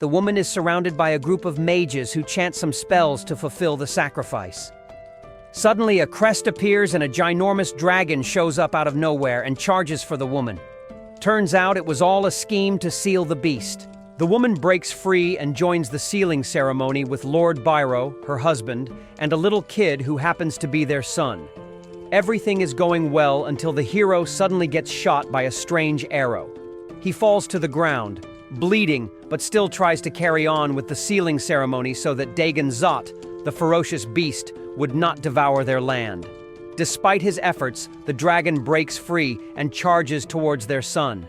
the woman is surrounded by a group of mages who chant some spells to fulfill the sacrifice. Suddenly, a crest appears and a ginormous dragon shows up out of nowhere and charges for the woman. Turns out it was all a scheme to seal the beast. The woman breaks free and joins the sealing ceremony with Lord Byro, her husband, and a little kid who happens to be their son. Everything is going well until the hero suddenly gets shot by a strange arrow. He falls to the ground, bleeding, but still tries to carry on with the sealing ceremony so that Dagon Zot, the ferocious beast, would not devour their land. Despite his efforts, the dragon breaks free and charges towards their son.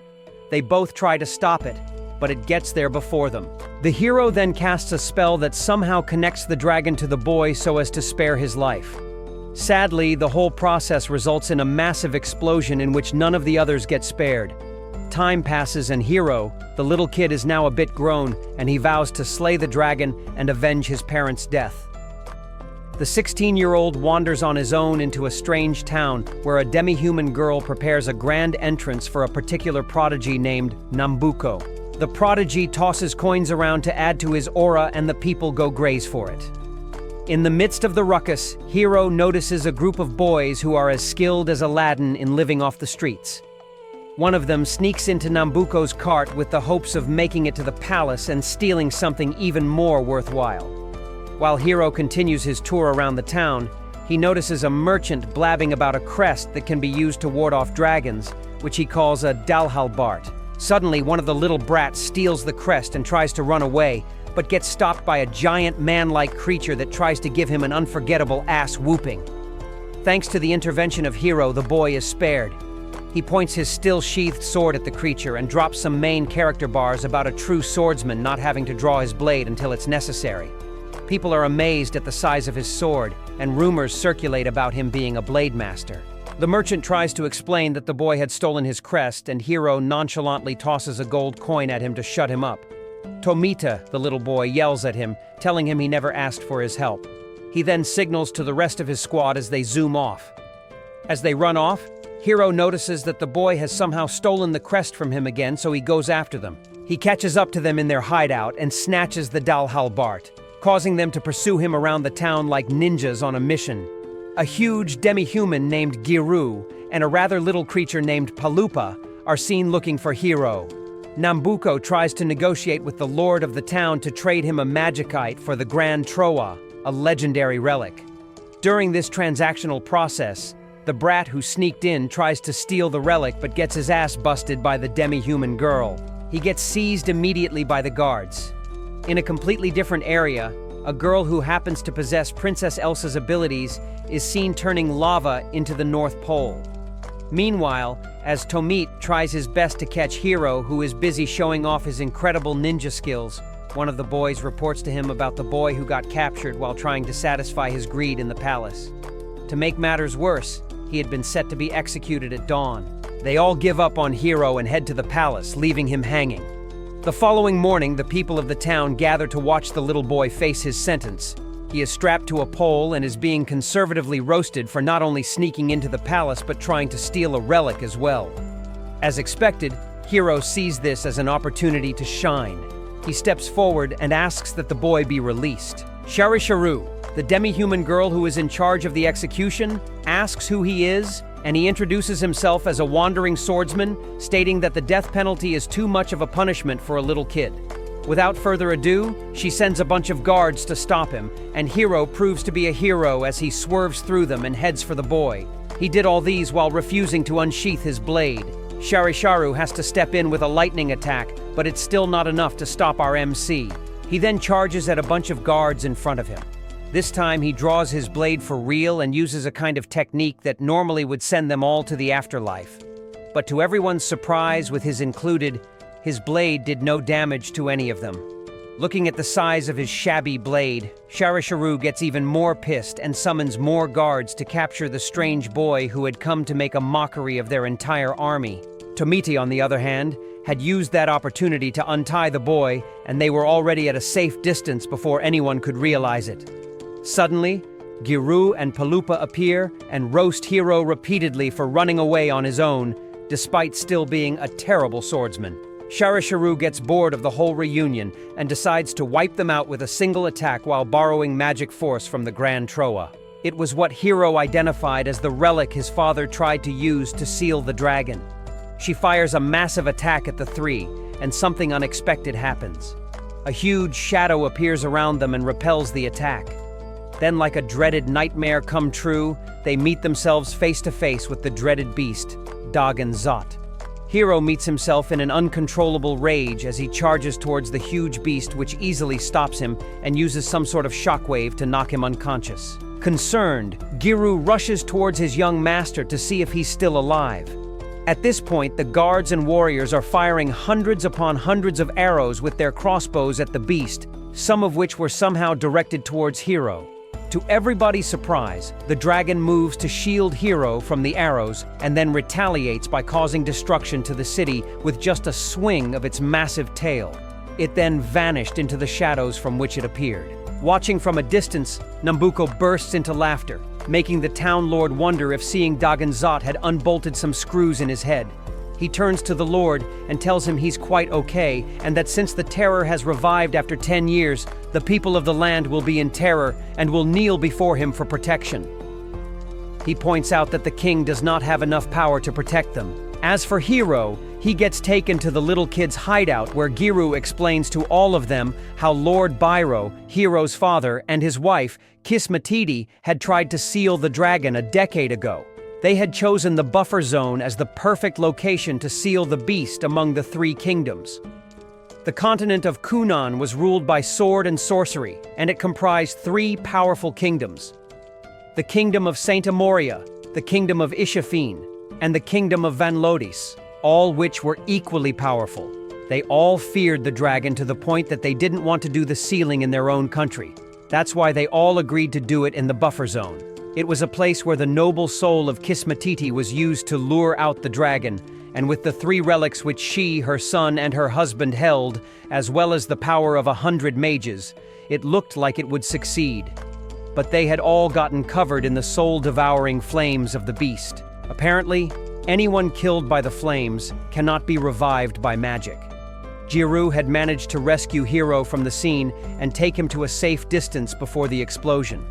They both try to stop it, but it gets there before them. The hero then casts a spell that somehow connects the dragon to the boy so as to spare his life. Sadly, the whole process results in a massive explosion in which none of the others get spared. Time passes and Hero, the little kid, is now a bit grown, and he vows to slay the dragon and avenge his parents' death. The 16-year-old wanders on his own into a strange town where a demi-human girl prepares a grand entrance for a particular prodigy named Nambuko. The prodigy tosses coins around to add to his aura and the people go graze for it. In the midst of the ruckus, Hero notices a group of boys who are as skilled as Aladdin in living off the streets. One of them sneaks into Nambuko's cart with the hopes of making it to the palace and stealing something even more worthwhile. While Hero continues his tour around the town, he notices a merchant blabbing about a crest that can be used to ward off dragons, which he calls a dalhalbart. Suddenly, one of the little brats steals the crest and tries to run away, but gets stopped by a giant man-like creature that tries to give him an unforgettable ass-whooping. Thanks to the intervention of Hero, the boy is spared. He points his still-sheathed sword at the creature and drops some main character bars about a true swordsman not having to draw his blade until it's necessary. People are amazed at the size of his sword, and rumors circulate about him being a blade master. The merchant tries to explain that the boy had stolen his crest, and Hero nonchalantly tosses a gold coin at him to shut him up. Tomita, the little boy, yells at him, telling him he never asked for his help. He then signals to the rest of his squad as they zoom off. As they run off, Hero notices that the boy has somehow stolen the crest from him again, so he goes after them. He catches up to them in their hideout and snatches the dalhalbart, causing them to pursue him around the town like ninjas on a mission. A huge demi-human named Giru and a rather little creature named Palupa are seen looking for Hero. Nambuko tries to negotiate with the lord of the town to trade him a magicite for the Grand Troa, a legendary relic. During this transactional process, the brat who sneaked in tries to steal the relic but gets his ass busted by the demi-human girl. He gets seized immediately by the guards. In a completely different area, a girl who happens to possess Princess Elsa's abilities is seen turning lava into the North Pole. Meanwhile, as Tomit tries his best to catch Hero, who is busy showing off his incredible ninja skills, one of the boys reports to him about the boy who got captured while trying to satisfy his greed in the palace. To make matters worse, he had been set to be executed at dawn. They all give up on Hero and head to the palace, leaving him hanging. The following morning, the people of the town gather to watch the little boy face his sentence. He is strapped to a pole and is being conservatively roasted for not only sneaking into the palace but trying to steal a relic as well. As expected, Hero sees this as an opportunity to shine. He steps forward and asks that the boy be released. Sharisharu, the demi-human girl who is in charge of the execution, asks who he is, and he introduces himself as a wandering swordsman, stating that the death penalty is too much of a punishment for a little kid. Without further ado, she sends a bunch of guards to stop him, and Hero proves to be a hero as he swerves through them and heads for the boy. He did all these while refusing to unsheath his blade. Sharisharu has to step in with a lightning attack, but it's still not enough to stop our MC. He then charges at a bunch of guards in front of him. This time he draws his blade for real and uses a kind of technique that normally would send them all to the afterlife. But to everyone's surprise, with his included, his blade did no damage to any of them. Looking at the size of his shabby blade, Sharisharu gets even more pissed and summons more guards to capture the strange boy who had come to make a mockery of their entire army. Tomiti, on the other hand, had used that opportunity to untie the boy, and they were already at a safe distance before anyone could realize it. Suddenly, Giru and Palupa appear and roast Hero repeatedly for running away on his own, despite still being a terrible swordsman. Sharisharu gets bored of the whole reunion and decides to wipe them out with a single attack while borrowing magic force from the Grand Troa. It was what Hiro identified as the relic his father tried to use to seal the dragon. She fires a massive attack at the three, and something unexpected happens. A huge shadow appears around them and repels the attack. Then, like a dreaded nightmare come true, they meet themselves face to face with the dreaded beast, Dagon Zot. Hiro meets himself in an uncontrollable rage as he charges towards the huge beast, which easily stops him and uses some sort of shockwave to knock him unconscious. Concerned, Giru rushes towards his young master to see if he's still alive. At this point, the guards and warriors are firing hundreds upon hundreds of arrows with their crossbows at the beast, some of which were somehow directed towards Hiro. To everybody's surprise, the dragon moves to shield Hiro from the arrows and then retaliates by causing destruction to the city with just a swing of its massive tail. It then vanished into the shadows from which it appeared. Watching from a distance, Nambuko bursts into laughter, making the town lord wonder if seeing Dagon Zot had unbolted some screws in his head. He turns to the lord and tells him he's quite okay, and that since the terror has revived after 10 years, the people of the land will be in terror and will kneel before him for protection. He points out that the king does not have enough power to protect them. As for Hiro, he gets taken to the little kid's hideout where Giru explains to all of them how Lord Bairo, Hiro's father, and his wife, Kismatidi, had tried to seal the dragon a decade ago. They had chosen the buffer zone as the perfect location to seal the beast among the three kingdoms. The continent of Kunan was ruled by sword and sorcery, and it comprised three powerful kingdoms: the kingdom of Saint Amoria, the kingdom of Ishafine, and the kingdom of Van Lodis, all which were equally powerful. They all feared the dragon to the point that they didn't want to do the sealing in their own country. That's why they all agreed to do it in the buffer zone. It was a place where the noble soul of Kismatiti was used to lure out the dragon, and with the three relics which she, her son, and her husband held, as well as the power of 100 mages, it looked like it would succeed. But they had all gotten covered in the soul-devouring flames of the beast. Apparently, anyone killed by the flames cannot be revived by magic. Giru had managed to rescue Hiro from the scene and take him to a safe distance before the explosion.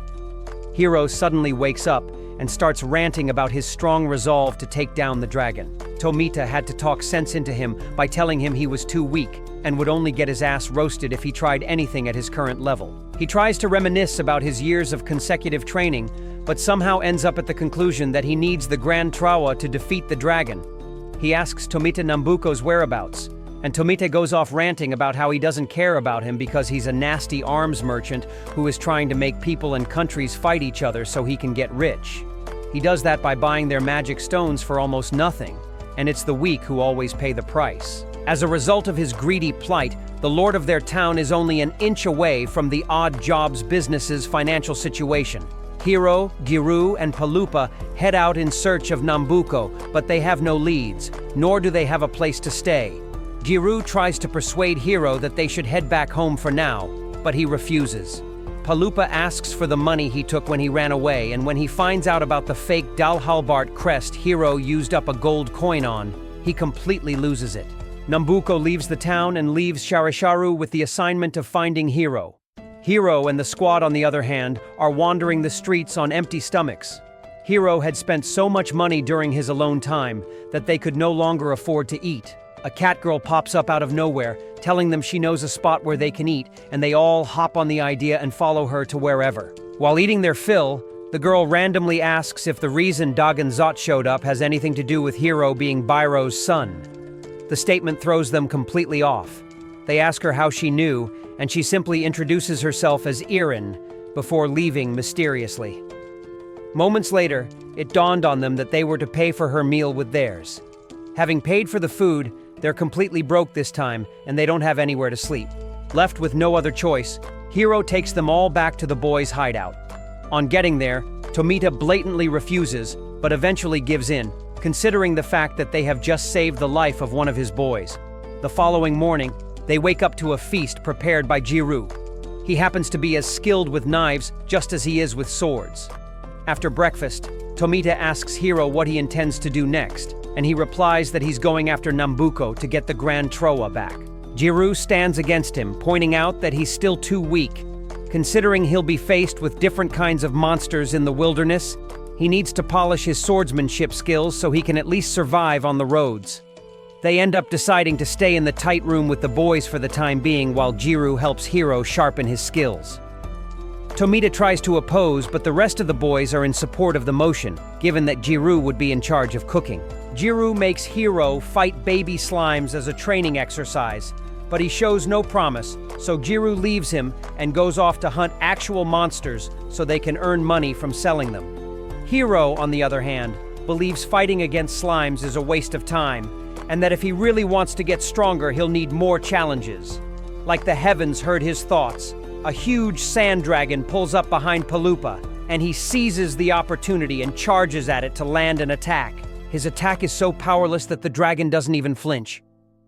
Hiro suddenly wakes up and starts ranting about his strong resolve to take down the dragon. Tomita had to talk sense into him by telling him he was too weak and would only get his ass roasted if he tried anything at his current level. He tries to reminisce about his years of consecutive training, but somehow ends up at the conclusion that he needs the Grand Trawa to defeat the dragon. He asks Tomita Nambuko's whereabouts, and Tomita goes off ranting about how he doesn't care about him because he's a nasty arms merchant who is trying to make people and countries fight each other so he can get rich. He does that by buying their magic stones for almost nothing, and it's the weak who always pay the price. As a result of his greedy plight, the lord of their town is only an inch away from the odd jobs business's financial situation. Hiro, Giru, and Palupa head out in search of Nambuko, but they have no leads, nor do they have a place to stay. Giru tries to persuade Hiro that they should head back home for now, but he refuses. Palupa asks for the money he took when he ran away, and when he finds out about the fake Dalhalbart crest Hiro used up a gold coin on, he completely loses it. Nambuko leaves the town and leaves Sharisharu with the assignment of finding Hiro. Hiro and the squad, on the other hand, are wandering the streets on empty stomachs. Hiro had spent so much money during his alone time that they could no longer afford to eat. A cat girl pops up out of nowhere, telling them she knows a spot where they can eat, and they all hop on the idea and follow her to wherever. While eating their fill, the girl randomly asks if the reason Dagon Zot showed up has anything to do with Hiro being Bairo's son. The statement throws them completely off. They ask her how she knew, and she simply introduces herself as Irin before leaving mysteriously. Moments later, it dawned on them that they were to pay for her meal with theirs. Having paid for the food, they're completely broke this time, and they don't have anywhere to sleep. Left with no other choice, Hiro takes them all back to the boys' hideout. On getting there, Tomita blatantly refuses, but eventually gives in, considering the fact that they have just saved the life of one of his boys. The following morning, they wake up to a feast prepared by Giru. He happens to be as skilled with knives just as he is with swords. After breakfast, Tomita asks Hiro what he intends to do next. and he replies that he's going after Nambuko to get the Grand Troa back. Jiru stands against him, pointing out that he's still too weak. Considering he'll be faced with different kinds of monsters in the wilderness, he needs to polish his swordsmanship skills so he can at least survive on the roads. They end up deciding to stay in the tight room with the boys for the time being while Jiru helps Hiro sharpen his skills. Tomita tries to oppose, but the rest of the boys are in support of the motion, given that Jiru would be in charge of cooking. Jiru makes Hiro fight baby slimes as a training exercise, but he shows no promise, so Jiru leaves him and goes off to hunt actual monsters so they can earn money from selling them. Hiro, on the other hand, believes fighting against slimes is a waste of time, and that if he really wants to get stronger, he'll need more challenges. Like the heavens heard his thoughts, a huge sand dragon pulls up behind Paloopa, and he seizes the opportunity and charges at it to land an attack. His attack is so powerless that the dragon doesn't even flinch.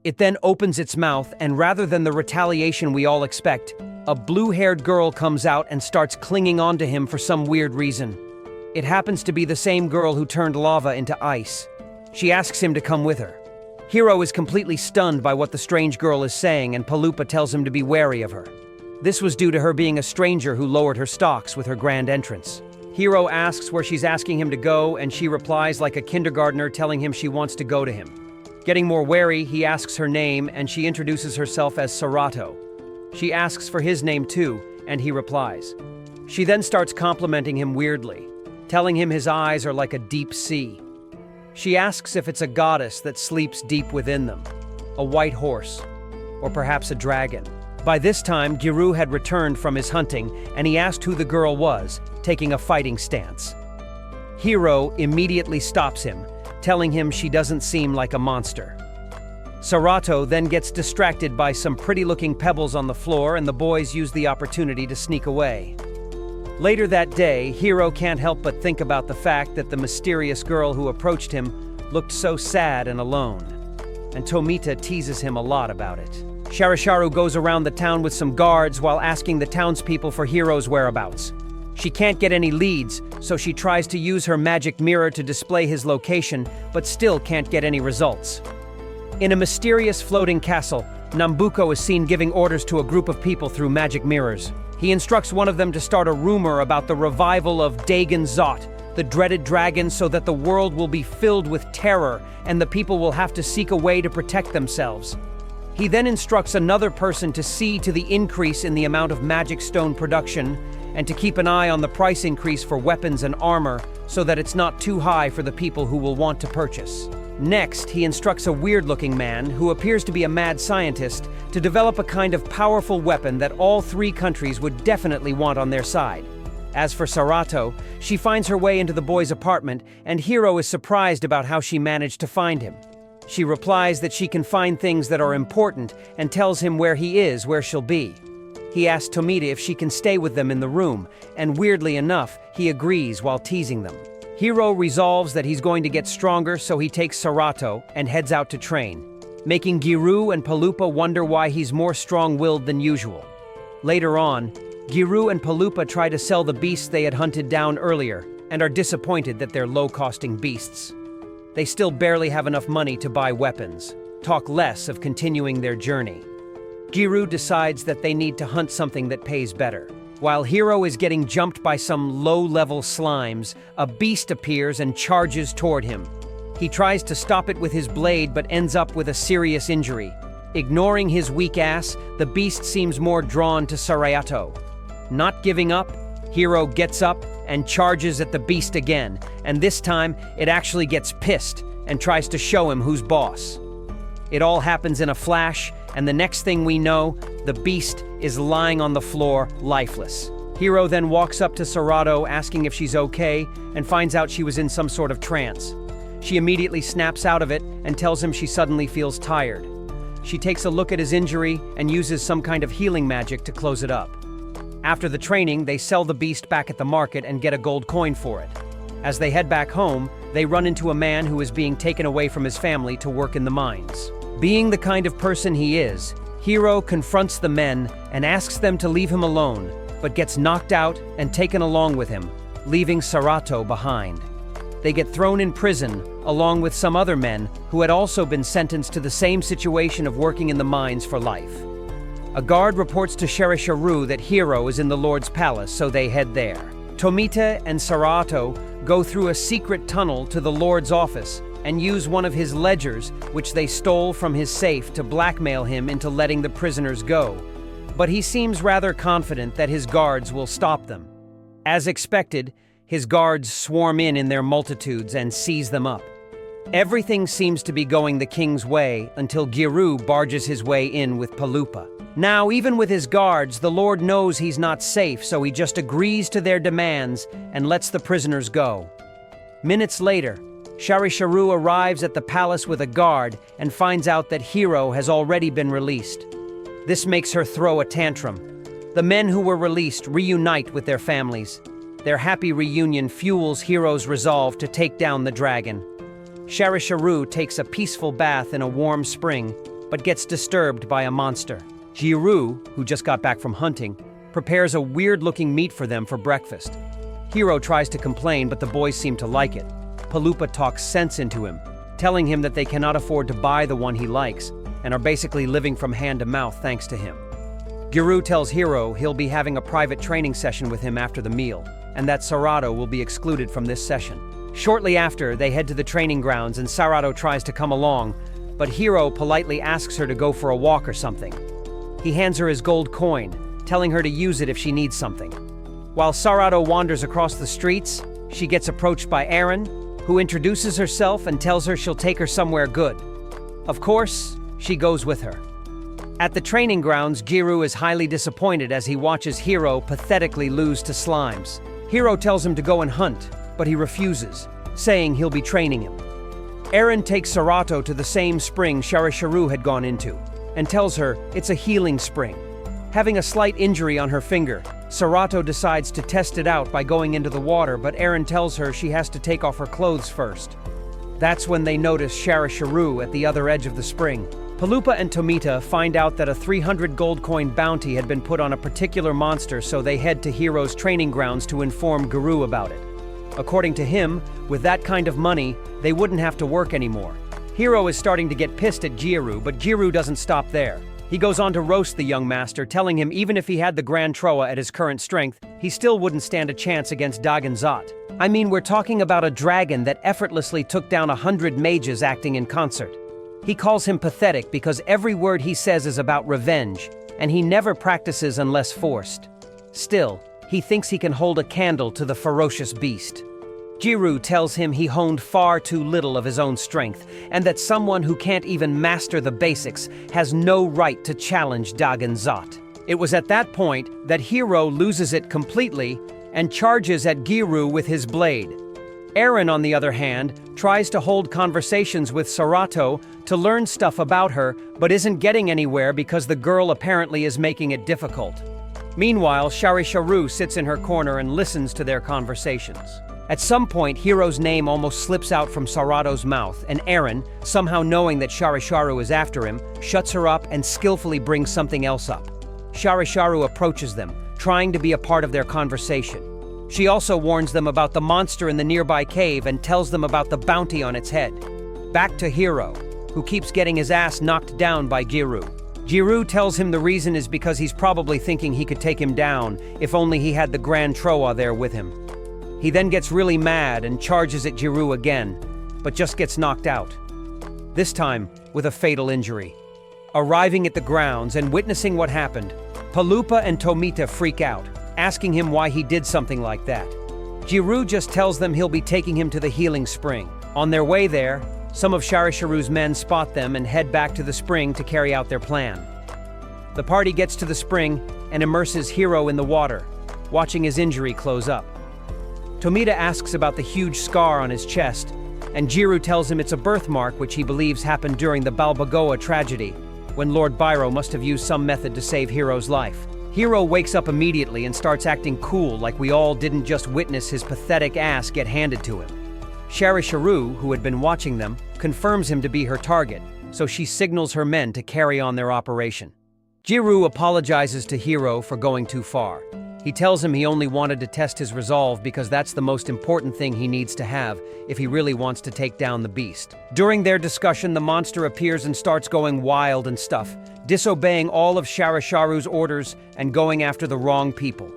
It then opens its mouth, and rather than the retaliation we all expect, a blue-haired girl comes out and starts clinging onto him for some weird reason. It happens to be the same girl who turned lava into ice. She asks him to come with her. Hiro is completely stunned by what the strange girl is saying, and Paloopa tells him to be wary of her. This was due to her being a stranger who lowered her stocks with her grand entrance. Hiro asks where she's asking him to go, and she replies like a kindergartner telling him she wants to go to him. Getting more wary, he asks her name, and she introduces herself as Sarato. She asks for his name too, and he replies. She then starts complimenting him weirdly, telling him his eyes are like a deep sea. She asks if it's a goddess that sleeps deep within them, a white horse, or perhaps a dragon. By this time, Giru had returned from his hunting, and he asked who the girl was, taking a fighting stance. Hiro immediately stops him, telling him she doesn't seem like a monster. Sarato then gets distracted by some pretty-looking pebbles on the floor, and the boys use the opportunity to sneak away. Later that day, Hiro can't help but think about the fact that the mysterious girl who approached him looked so sad and alone, and Tomita teases him a lot about it. Sharisharu goes around the town with some guards while asking the townspeople for Hiro's whereabouts. She can't get any leads, so she tries to use her magic mirror to display his location, but still can't get any results. In a mysterious floating castle, Nambuko is seen giving orders to a group of people through magic mirrors. He instructs one of them to start a rumor about the revival of Dagon Zot, the dreaded dragon, so that the world will be filled with terror and the people will have to seek a way to protect themselves. He then instructs another person to see to the increase in the amount of magic stone production and to keep an eye on the price increase for weapons and armor so that it's not too high for the people who will want to purchase. Next, he instructs a weird-looking man, who appears to be a mad scientist, to develop a kind of powerful weapon that all three countries would definitely want on their side. As for Sarato, she finds her way into the boy's apartment, and Hiro is surprised about how she managed to find him. She replies that she can find things that are important and tells him where he is, where she'll be. He asks Tomita if she can stay with them in the room, and weirdly enough, he agrees while teasing them. Hiro resolves that he's going to get stronger, so he takes Sarato and heads out to train, making Giru and Paloopa wonder why he's more strong-willed than usual. Later on, Giru and Paloopa try to sell the beasts they had hunted down earlier and are disappointed that they're low-costing beasts. They still barely have enough money to buy weapons, talk less of continuing their journey. Giru decides that they need to hunt something that pays better. While Hiro is getting jumped by some low-level slimes, a beast appears and charges toward him. He tries to stop it with his blade but ends up with a serious injury. Ignoring his weak ass, the beast seems more drawn to Sarato. Not giving up, Hiro gets up and charges at the beast again, and this time it actually gets pissed and tries to show him who's boss. It all happens in a flash, and the next thing we know, the beast is lying on the floor, lifeless. Hiro then walks up to Sarato asking if she's okay, and finds out she was in some sort of trance. She immediately snaps out of it and tells him she suddenly feels tired. She takes a look at his injury and uses some kind of healing magic to close it up. After the training, they sell the beast back at the market and get a gold coin for it. As they head back home, they run into a man who is being taken away from his family to work in the mines. Being the kind of person he is, Hiro confronts the men and asks them to leave him alone, but gets knocked out and taken along with him, leaving Sarato behind. they get thrown in prison, along with some other men who had also been sentenced to the same situation of working in the mines for life. A guard reports to Seinen that Hiro is in the Lord's palace, so they head there. Tomita and Sarato go through a secret tunnel to the Lord's office and use one of his ledgers, which they stole from his safe, to blackmail him into letting the prisoners go. But he seems rather confident that his guards will stop them. As expected, his guards swarm in their multitudes and seize them up. Everything seems to be going the king's way until Giru barges his way in with Palupa. Now, even with his guards, the Lord knows he's not safe, so he just agrees to their demands and lets the prisoners go. Minutes later, Seinen arrives at the palace with a guard and finds out that Hiro has already been released. This makes her throw a tantrum. The men who were released reunite with their families. Their happy reunion fuels Hiro's resolve to take down the dragon. Seinen takes a peaceful bath in a warm spring, but gets disturbed by a monster. Giru, who just got back from hunting, prepares a weird-looking meat for them for breakfast. Hiro tries to complain, but the boys seem to like it. Palupa talks sense into him, telling him that they cannot afford to buy the one he likes, and are basically living from hand to mouth thanks to him. Giru tells Hiro he'll be having a private training session with him after the meal, and that Sarato will be excluded from this session. Shortly after, they head to the training grounds and Sarato tries to come along, but Hiro politely asks her to go for a walk or something. He hands her his gold coin, telling her to use it if she needs something. While Sarato wanders across the streets, she gets approached by Eren, who introduces herself and tells her she'll take her somewhere good. Of course, she goes with her. At the training grounds, Giru is highly disappointed as he watches Hiro pathetically lose to slimes. Hiro tells him to go and hunt, but he refuses, saying he'll be training him. Eren takes Sarato to the same spring Seinen had gone into, and tells her it's a healing spring. Having a slight injury on her finger, Sarato decides to test it out by going into the water, but Eren tells her she has to take off her clothes first. That's when they notice Seinen at the other edge of the spring. Palupa and Tomita find out that a 300 gold coin bounty had been put on a particular monster, so they head to Hiro's training grounds to inform Giru about it. According to him, with that kind of money, they wouldn't have to work anymore. Hiro is starting to get pissed at Giru, but Giru doesn't stop there. He goes on to roast the young master, telling him even if he had the Grand Troa at his current strength, he still wouldn't stand a chance against Dagon Zot. I mean, we're talking about a dragon that effortlessly took down 100 mages acting in concert. He calls him pathetic because every word he says is about revenge, and he never practices unless forced. Still, he thinks he can hold a candle to the ferocious beast. Giru tells him he honed far too little of his own strength, and that someone who can't even master the basics has no right to challenge Dagon Zot. It was at that point that Hiro loses it completely and charges at Giru with his blade. Eren, on the other hand, tries to hold conversations with Sarato to learn stuff about her, but isn't getting anywhere because the girl apparently is making it difficult. Meanwhile, Seinen sits in her corner and listens to their conversations. At some point, Hiro's name almost slips out from Sarato's mouth, and Eren, somehow knowing that Seinen is after him, shuts her up and skillfully brings something else up. Seinen approaches them, trying to be a part of their conversation. She also warns them about the monster in the nearby cave and tells them about the bounty on its head. Back to Hiro, who keeps getting his ass knocked down by Giru. Giru tells him the reason is because he's probably thinking he could take him down if only he had the Grand Troa there with him. He then gets really mad and charges at Giru again, but just gets knocked out. This time, with a fatal injury. Arriving at the grounds and witnessing what happened, Palupa and Tomita freak out, asking him why he did something like that. Giru just tells them he'll be taking him to the healing spring. On their way there, some of Seinen men spot them and head back to the spring to carry out their plan. The party gets to the spring and immerses Hiro in the water, watching his injury close up. Tomita asks about the huge scar on his chest, and Giru tells him it's a birthmark which he believes happened during the Balboa tragedy, when Lord Byro must have used some method to save Hiro's life. Hiro wakes up immediately and starts acting cool, like we all didn't just witness his pathetic ass get handed to him. Seinen, who had been watching them, confirms him to be her target, so she signals her men to carry on their operation. Giru apologizes to Hiro for going too far. He tells him he only wanted to test his resolve because that's the most important thing he needs to have if he really wants to take down the beast. During their discussion, the monster appears and starts going wild and stuff, disobeying all of Sharisharu's orders and going after the wrong people.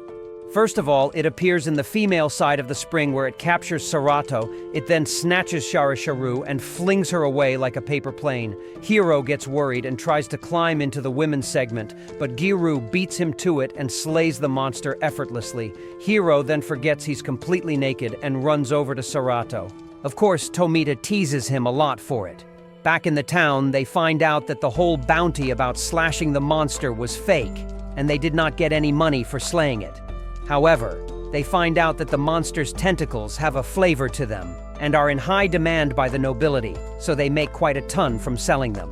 First of all, it appears in the female side of the spring where it captures Sarato. It then snatches Sharisharu and flings her away like a paper plane. Hiro gets worried and tries to climb into the women's segment, but Giru beats him to it and slays the monster effortlessly. Hiro then forgets he's completely naked and runs over to Sarato. Of course, Tomita teases him a lot for it. Back in the town, they find out that the whole bounty about slashing the monster was fake, and they did not get any money for slaying it. However, they find out that the monster's tentacles have a flavor to them and are in high demand by the nobility, so they make quite a ton from selling them.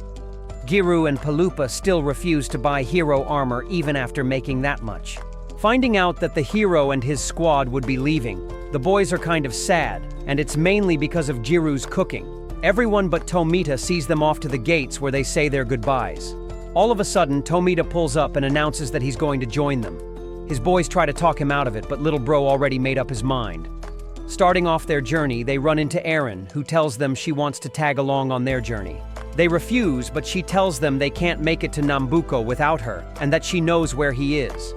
Giru and Palupa still refuse to buy hero armor even after making that much. Finding out that the hero and his squad would be leaving, the boys are kind of sad, and it's mainly because of Giru's cooking. Everyone but Tomita sees them off to the gates where they say their goodbyes. All of a sudden, Tomita pulls up and announces that he's going to join them. His boys try to talk him out of it, but little bro already made up his mind. Starting off their journey, they run into Erin, who tells them she wants to tag along on their journey. They refuse, but she tells them they can't make it to Nambuko without her, and that she knows where he is.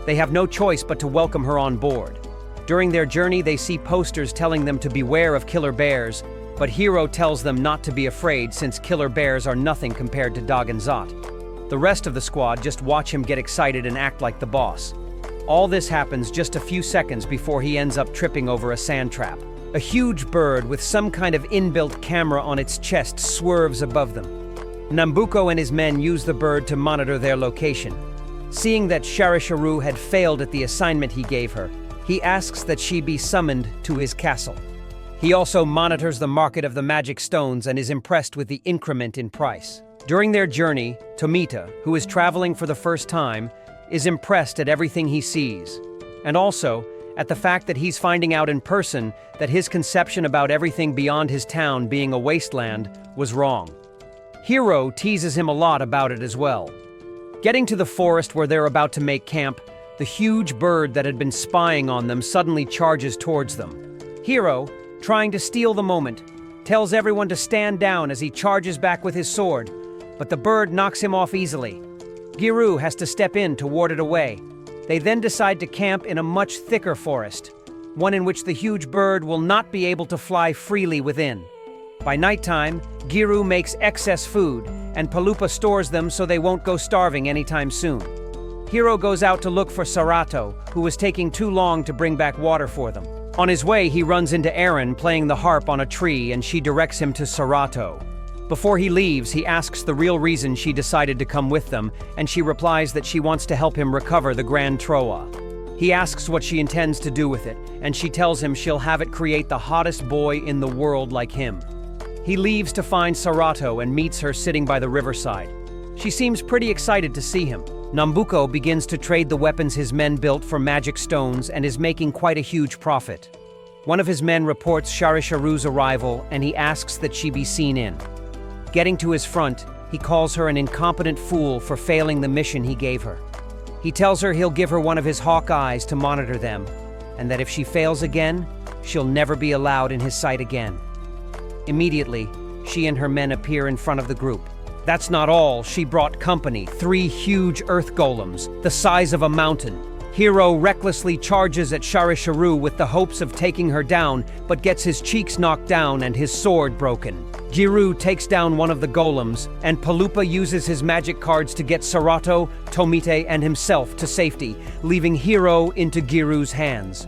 They have no choice but to welcome her on board. During their journey, they see posters telling them to beware of killer bears, but Hiro tells them not to be afraid since killer bears are nothing compared to Daganzat. The rest of the squad just watch him get excited and act like the boss. All this happens just a few seconds before he ends up tripping over a sand trap. A huge bird with some kind of inbuilt camera on its chest swerves above them. Nambuko and his men use the bird to monitor their location. Seeing that Sharisharu had failed at the assignment he gave her, he asks that she be summoned to his castle. He also monitors the market of the magic stones and is impressed with the increment in price. During their journey, Tomita, who is traveling for the first time, is impressed at everything he sees, and also at the fact that he's finding out in person that his conception about everything beyond his town being a wasteland was wrong. Hiro teases him a lot about it as well. Getting to the forest where they're about to make camp, the huge bird that had been spying on them suddenly charges towards them. Hiro, trying to steal the moment, tells everyone to stand down as he charges back with his sword, but the bird knocks him off easily. Giru has to step in to ward it away. They then decide to camp in a much thicker forest, one in which the huge bird will not be able to fly freely within. By nighttime, Giru makes excess food, and Palupa stores them so they won't go starving anytime soon. Hiro goes out to look for Sarato, who was taking too long to bring back water for them. On his way, he runs into Erin playing the harp on a tree, and she directs him to Sarato. Before he leaves, he asks the real reason she decided to come with them, and she replies that she wants to help him recover the Grand Troa. He asks what she intends to do with it, and she tells him she'll have it create the hottest boy in the world like him. He leaves to find Sarato and meets her sitting by the riverside. She seems pretty excited to see him. Nambuko begins to trade the weapons his men built for magic stones and is making quite a huge profit. One of his men reports Sharisharu's arrival, and he asks that she be seen in. Getting to his front, he calls her an incompetent fool for failing the mission he gave her. He tells her he'll give her one of his hawk eyes to monitor them, and that if she fails again, she'll never be allowed in his sight again. Immediately, she and her men appear in front of the group. That's not all, she brought company, 3 huge earth golems, the size of a mountain. Hiro recklessly charges at Sharisharu with the hopes of taking her down, but gets his cheeks knocked down and his sword broken. Giru takes down one of the golems, and Palupa uses his magic cards to get Sarato, Tomite, and himself to safety, leaving Hiro into Giru's hands.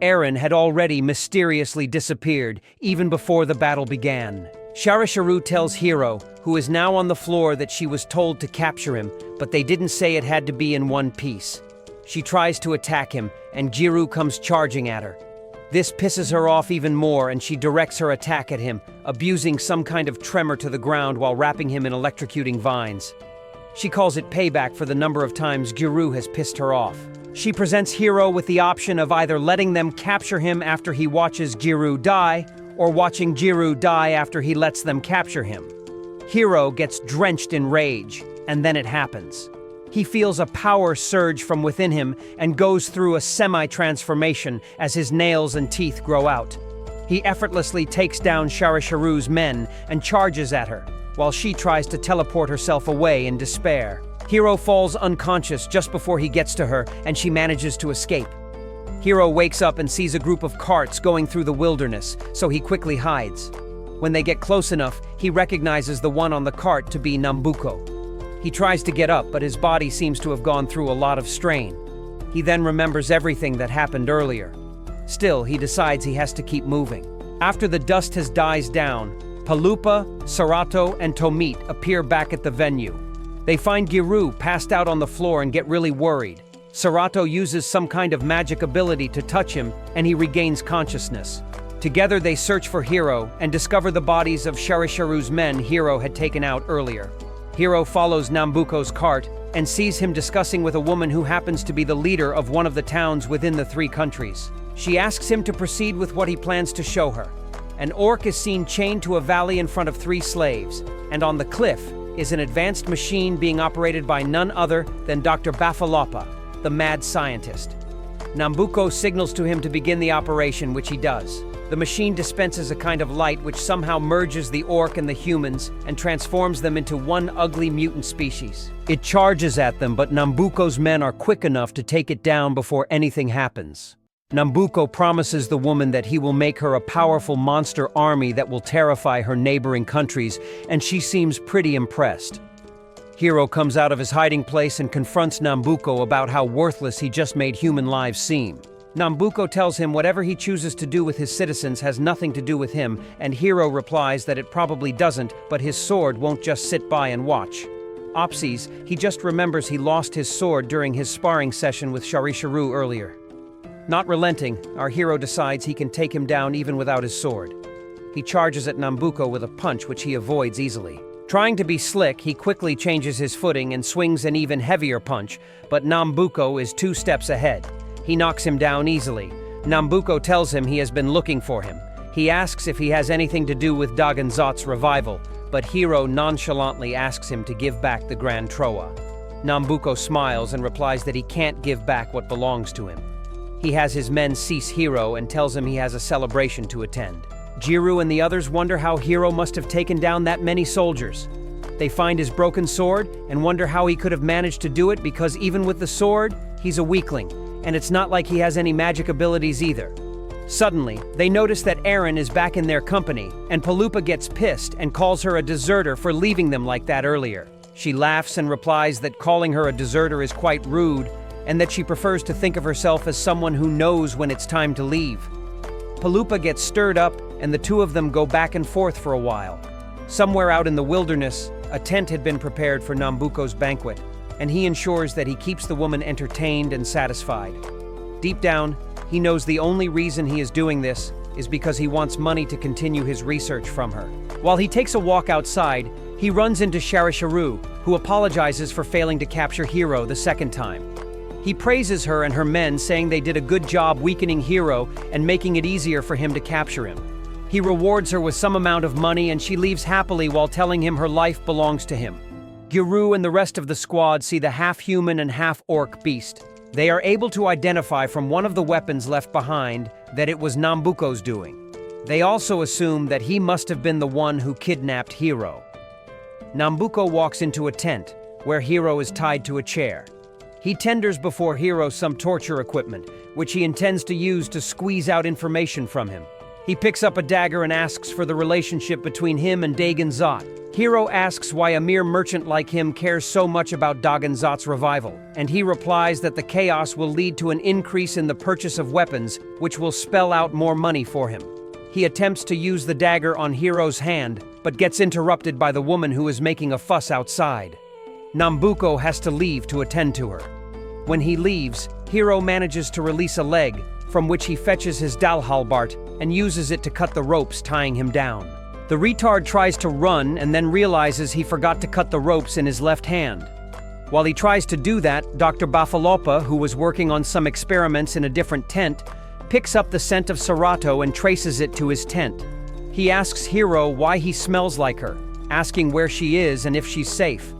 Erin had already mysteriously disappeared, even before the battle began. Sharisharu tells Hiro, who is now on the floor, that she was told to capture him, but they didn't say it had to be in one piece. She tries to attack him, and Giru comes charging at her. This pisses her off even more, and she directs her attack at him, abusing some kind of tremor to the ground while wrapping him in electrocuting vines. She calls it payback for the number of times Giru has pissed her off. She presents Hiro with the option of either letting them capture him after he watches Giru die, or watching Giru die after he lets them capture him. Hiro gets drenched in rage, and then it happens. He feels a power surge from within him and goes through a semi-transformation as his nails and teeth grow out. He effortlessly takes down Sharisharu's men and charges at her, while she tries to teleport herself away in despair. Hiro falls unconscious just before he gets to her, and she manages to escape. Hiro wakes up and sees a group of carts going through the wilderness, so he quickly hides. When they get close enough, he recognizes the one on the cart to be Nambuko. He tries to get up, but his body seems to have gone through a lot of strain. He then remembers everything that happened earlier. Still, he decides he has to keep moving. After the dust has died down, Palupa, Sarato, and Tomit appear back at the venue. They find Giru passed out on the floor and get really worried. Sarato uses some kind of magic ability to touch him, and he regains consciousness. Together they search for Hiro and discover the bodies of Sharisharu's men Hiro had taken out earlier. Hiro follows Nambuko's cart and sees him discussing with a woman who happens to be the leader of one of the towns within the 3 countries. She asks him to proceed with what he plans to show her. An orc is seen chained to a valley in front of 3 slaves, and on the cliff is an advanced machine being operated by none other than Dr. Bafalopa, the mad scientist. Nambuko signals to him to begin the operation, which he does. The machine dispenses a kind of light which somehow merges the orc and the humans and transforms them into one ugly mutant species. It charges at them, but Nambuko's men are quick enough to take it down before anything happens. Nambuko promises the woman that he will make her a powerful monster army that will terrify her neighboring countries, and she seems pretty impressed. Hiro comes out of his hiding place and confronts Nambuko about how worthless he just made human lives seem. Nambuko tells him whatever he chooses to do with his citizens has nothing to do with him, and Hiro replies that it probably doesn't, but his sword won't just sit by and watch. Opsies, he just remembers he lost his sword during his sparring session with Sharisharu earlier. Not relenting, our hero decides he can take him down even without his sword. He charges at Nambuko with a punch which he avoids easily. Trying to be slick, he quickly changes his footing and swings an even heavier punch, but Nambuko is 2 steps ahead. He knocks him down easily. Nambuko tells him he has been looking for him. He asks if he has anything to do with Dagonzot's revival, but Hiro nonchalantly asks him to give back the Grand Troa. Nambuko smiles and replies that he can't give back what belongs to him. He has his men seize Hiro and tells him he has a celebration to attend. Jiru and the others wonder how Hiro must have taken down that many soldiers. They find his broken sword and wonder how he could have managed to do it, because even with the sword, he's a weakling, and it's not like he has any magic abilities either. Suddenly, they notice that Eren is back in their company, and Palupa gets pissed and calls her a deserter for leaving them like that earlier. She laughs and replies that calling her a deserter is quite rude, and that she prefers to think of herself as someone who knows when it's time to leave. Palupa gets stirred up, and the 2 of them go back and forth for a while. Somewhere out in the wilderness, a tent had been prepared for Nambuko's banquet, and he ensures that he keeps the woman entertained and satisfied. Deep down, he knows the only reason he is doing this is because he wants money to continue his research from her. While he takes a walk outside, he runs into Sharisharu, who apologizes for failing to capture Hiro the 2nd time. He praises her and her men, saying they did a good job weakening Hiro and making it easier for him to capture him. He rewards her with some amount of money, and she leaves happily while telling him her life belongs to him. Giru and the rest of the squad see the half-human and half-orc beast. They are able to identify from one of the weapons left behind that it was Nambuko's doing. They also assume that he must have been the one who kidnapped Hiro. Nambuko walks into a tent, where Hiro is tied to a chair. He tenders before Hiro some torture equipment, which he intends to use to squeeze out information from him. He picks up a dagger and asks for the relationship between him and Dagonzot. Hiro asks why a mere merchant like him cares so much about Dagonzot's revival, and he replies that the chaos will lead to an increase in the purchase of weapons, which will spell out more money for him. He attempts to use the dagger on Hiro's hand, but gets interrupted by the woman who is making a fuss outside. Nambuko has to leave to attend to her. When he leaves, Hiro manages to release a leg, from which he fetches his Dalhalbart and uses it to cut the ropes tying him down. The retard tries to run and then realizes he forgot to cut the ropes in his left hand. While he tries to do that, Dr. Bafalopa, who was working on some experiments in a different tent, picks up the scent of Sarato and traces it to his tent. He asks Hiro why he smells like her, asking where she is and if she's safe.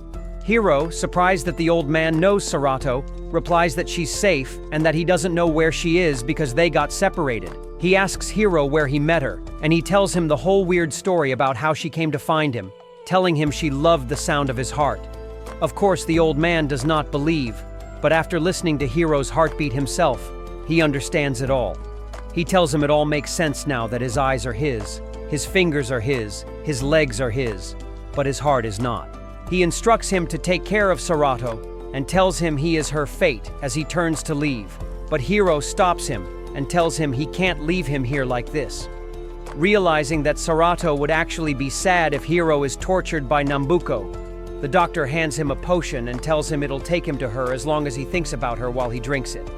Hiro, surprised that the old man knows Serato, replies that she's safe and that he doesn't know where she is because they got separated. He asks Hiro where he met her, and he tells him the whole weird story about how she came to find him, telling him she loved the sound of his heart. Of course, the old man does not believe, but after listening to Hiro's heartbeat himself, he understands it all. He tells him it all makes sense now that his eyes are his fingers are his legs are his, but his heart is not. He instructs him to take care of Serato and tells him he is her fate as he turns to leave, but Hiro stops him and tells him he can't leave him here like this. Realizing that Serato would actually be sad if Hiro is tortured by Nambuko, the doctor hands him a potion and tells him it'll take him to her as long as he thinks about her while he drinks it.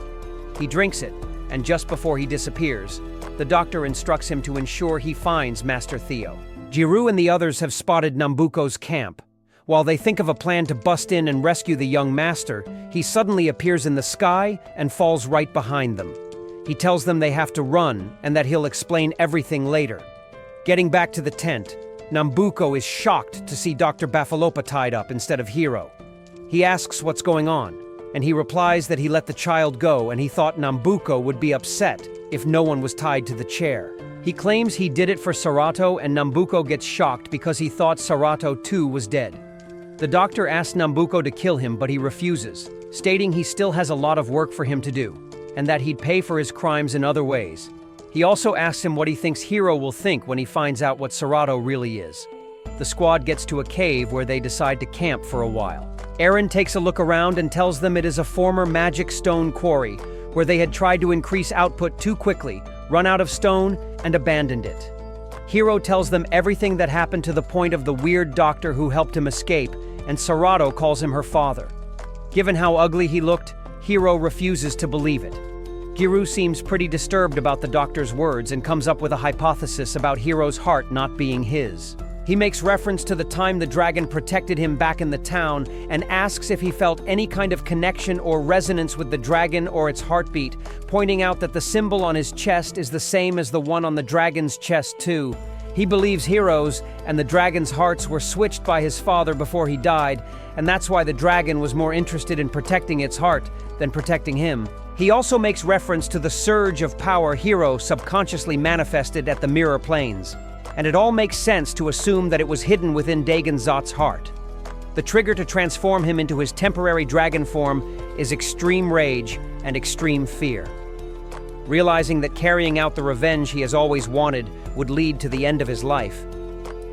He drinks it, and just before he disappears, the doctor instructs him to ensure he finds Master Theo. Jiru and the others have spotted Nambuko's camp. While they think of a plan to bust in and rescue the young master, he suddenly appears in the sky and falls right behind them. He tells them they have to run and that he'll explain everything later. Getting back to the tent, Nambuko is shocked to see Dr. Bafalopa tied up instead of Hiro. He asks what's going on, and he replies that he let the child go and he thought Nambuko would be upset if no one was tied to the chair. He claims he did it for Serato, and Nambuko gets shocked because he thought Serato too was dead. The doctor asks Nambuko to kill him, but he refuses, stating he still has a lot of work for him to do, and that he'd pay for his crimes in other ways. He also asks him what he thinks Hiro will think when he finds out what Serato really is. The squad gets to a cave where they decide to camp for a while. Eren takes a look around and tells them it is a former magic stone quarry, where they had tried to increase output too quickly, run out of stone, and abandoned it. Hiro tells them everything that happened to the point of the weird doctor who helped him escape, and Serato calls him her father. Given how ugly he looked, Hiro refuses to believe it. Giru seems pretty disturbed about the doctor's words and comes up with a hypothesis about Hiro's heart not being his. He makes reference to the time the dragon protected him back in the town and asks if he felt any kind of connection or resonance with the dragon or its heartbeat, pointing out that the symbol on his chest is the same as the one on the dragon's chest too. He believes Hiro's and the dragon's hearts were switched by his father before he died, and that's why the dragon was more interested in protecting its heart than protecting him. He also makes reference to the surge of power Hiro subconsciously manifested at the Mirror Planes, and it all makes sense to assume that it was hidden within Dagenzot's heart. The trigger to transform him into his temporary dragon form is extreme rage and extreme fear. Realizing that carrying out the revenge he has always wanted would lead to the end of his life,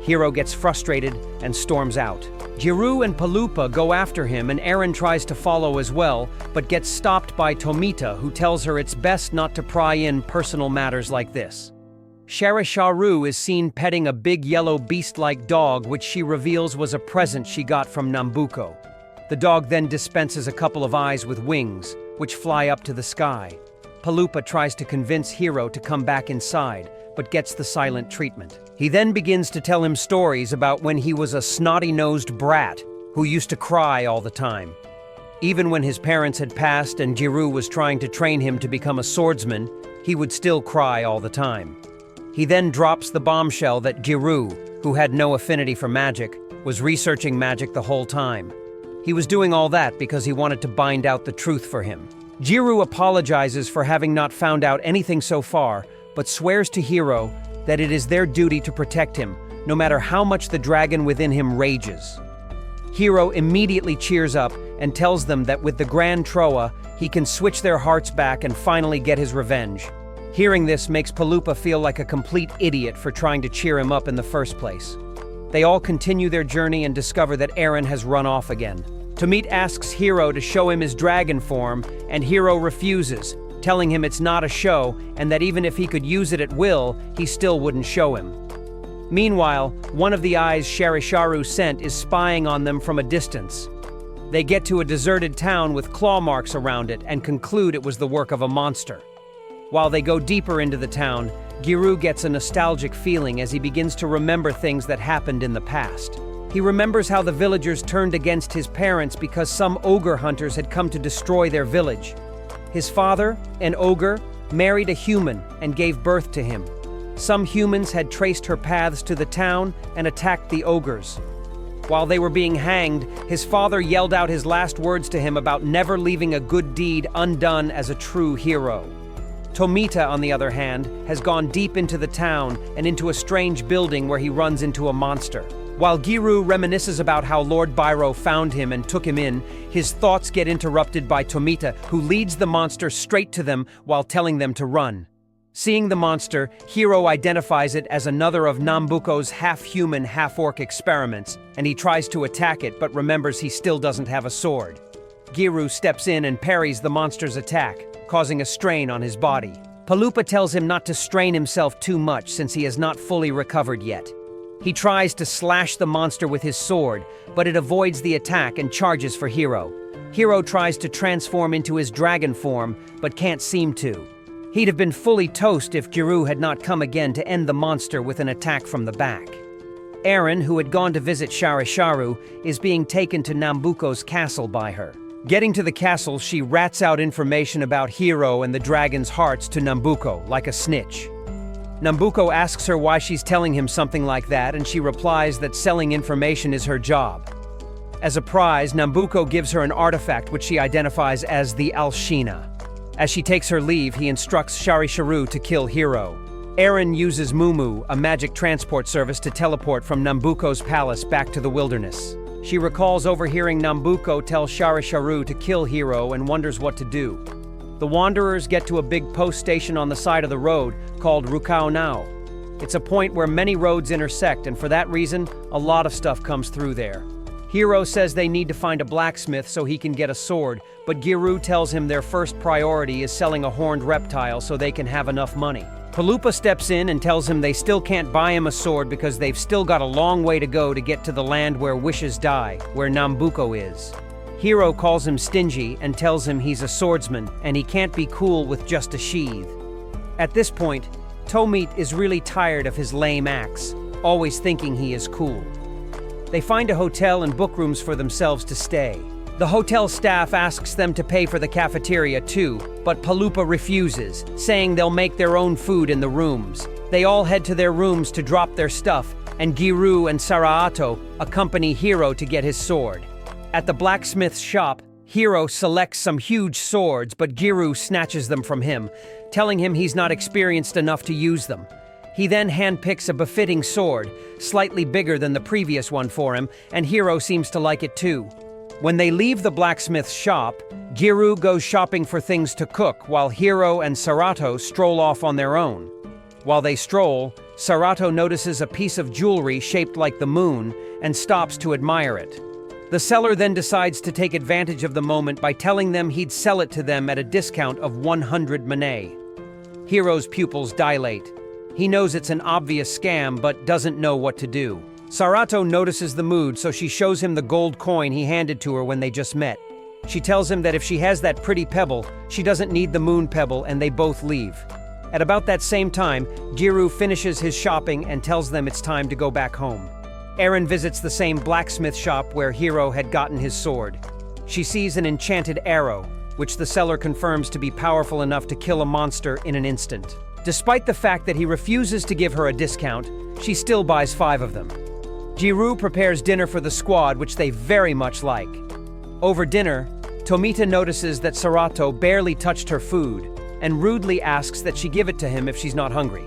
Hiro gets frustrated and storms out. Jiru and Palupa go after him, and Eren tries to follow as well, but gets stopped by Tomita, who tells her it's best not to pry in personal matters like this. Sharisharu is seen petting a big yellow beast-like dog, which she reveals was a present she got from Nambuko. The dog then dispenses a couple of eyes with wings, which fly up to the sky. Palupa tries to convince Hiro to come back inside, but gets the silent treatment. He then begins to tell him stories about when he was a snotty-nosed brat who used to cry all the time. Even when his parents had passed and Jiru was trying to train him to become a swordsman, he would still cry all the time. He then drops the bombshell that Jiru, who had no affinity for magic, was researching magic the whole time. He was doing all that because he wanted to find out the truth for him. Jiru apologizes for having not found out anything so far, but swears to Hiro that it is their duty to protect him, no matter how much the dragon within him rages. Hiro immediately cheers up and tells them that with the Grand Troa, he can switch their hearts back and finally get his revenge. Hearing this makes Palupa feel like a complete idiot for trying to cheer him up in the first place. They all continue their journey and discover that Eren has run off again. Tomit asks Hiro to show him his dragon form, and Hiro refuses, telling him it's not a show and that even if he could use it at will, he still wouldn't show him. Meanwhile, one of the eyes Sharisharu sent is spying on them from a distance. They get to a deserted town with claw marks around it and conclude it was the work of a monster. While they go deeper into the town, Giru gets a nostalgic feeling as he begins to remember things that happened in the past. He remembers how the villagers turned against his parents because some ogre hunters had come to destroy their village. His father, an ogre, married a human and gave birth to him. Some humans had traced her paths to the town and attacked the ogres. While they were being hanged, his father yelled out his last words to him about never leaving a good deed undone as a true hero. Tomita, on the other hand, has gone deep into the town and into a strange building where he runs into a monster. While Giru reminisces about how Lord Bairo found him and took him in, his thoughts get interrupted by Tomita, who leads the monster straight to them while telling them to run. Seeing the monster, Hiro identifies it as another of Nambuko's half-human, half-orc experiments, and he tries to attack it but remembers he still doesn't have a sword. Giru steps in and parries the monster's attack, causing a strain on his body. Palupa tells him not to strain himself too much since he has not fully recovered yet. He tries to slash the monster with his sword, but it avoids the attack and charges for Hiro. Hiro tries to transform into his dragon form, but can't seem to. He'd have been fully toast if Giru had not come again to end the monster with an attack from the back. Eren, who had gone to visit Sharisharu, is being taken to Nambuko's castle by her. Getting to the castle, she rats out information about Hiro and the dragon's hearts to Nambuko, like a snitch. Nambuko asks her why she's telling him something like that, and she replies that selling information is her job. As a prize, Nambuko gives her an artifact which she identifies as the Alshina. As she takes her leave, he instructs Sharisharu to kill Hiro. Eren uses Mumu, a magic transport service, to teleport from Nambuko's palace back to the wilderness. She recalls overhearing Nambuko tell Sharisharu to kill Hiro and wonders what to do. The Wanderers get to a big post station on the side of the road called Rukao Nao. It's a point where many roads intersect, and for that reason, a lot of stuff comes through there. Hiro says they need to find a blacksmith so he can get a sword, but Giru tells him their first priority is selling a horned reptile so they can have enough money. Palupa steps in and tells him they still can't buy him a sword because they've still got a long way to go to get to the land where wishes die, where Nambuko is. Hiro calls him stingy and tells him he's a swordsman and he can't be cool with just a sheath. At this point, Tomit is really tired of his lame axe, always thinking he is cool. They find a hotel and book rooms for themselves to stay. The hotel staff asks them to pay for the cafeteria too, but Palupa refuses, saying they'll make their own food in the rooms. They all head to their rooms to drop their stuff, and Giru and Saraato accompany Hiro to get his sword. At the blacksmith's shop, Hiro selects some huge swords, but Giru snatches them from him, telling him he's not experienced enough to use them. He then handpicks a befitting sword, slightly bigger than the previous one for him, and Hiro seems to like it too. When they leave the blacksmith's shop, Giru goes shopping for things to cook while Hiro and Sarato stroll off on their own. While they stroll, Sarato notices a piece of jewelry shaped like the moon and stops to admire it. The seller then decides to take advantage of the moment by telling them he'd sell it to them at a discount of 100 Manet. Hiro's pupils dilate. He knows it's an obvious scam but doesn't know what to do. Sarato notices the mood, so she shows him the gold coin he handed to her when they just met. She tells him that if she has that pretty pebble, she doesn't need the moon pebble, and they both leave. At about that same time, Giru finishes his shopping and tells them it's time to go back home. Eren visits the same blacksmith shop where Hiro had gotten his sword. She sees an enchanted arrow, which the seller confirms to be powerful enough to kill a monster in an instant. Despite the fact that he refuses to give her a discount, she still buys 5 of them. Giru prepares dinner for the squad, which they very much like. Over dinner, Tomita notices that Sarato barely touched her food and rudely asks that she give it to him if she's not hungry.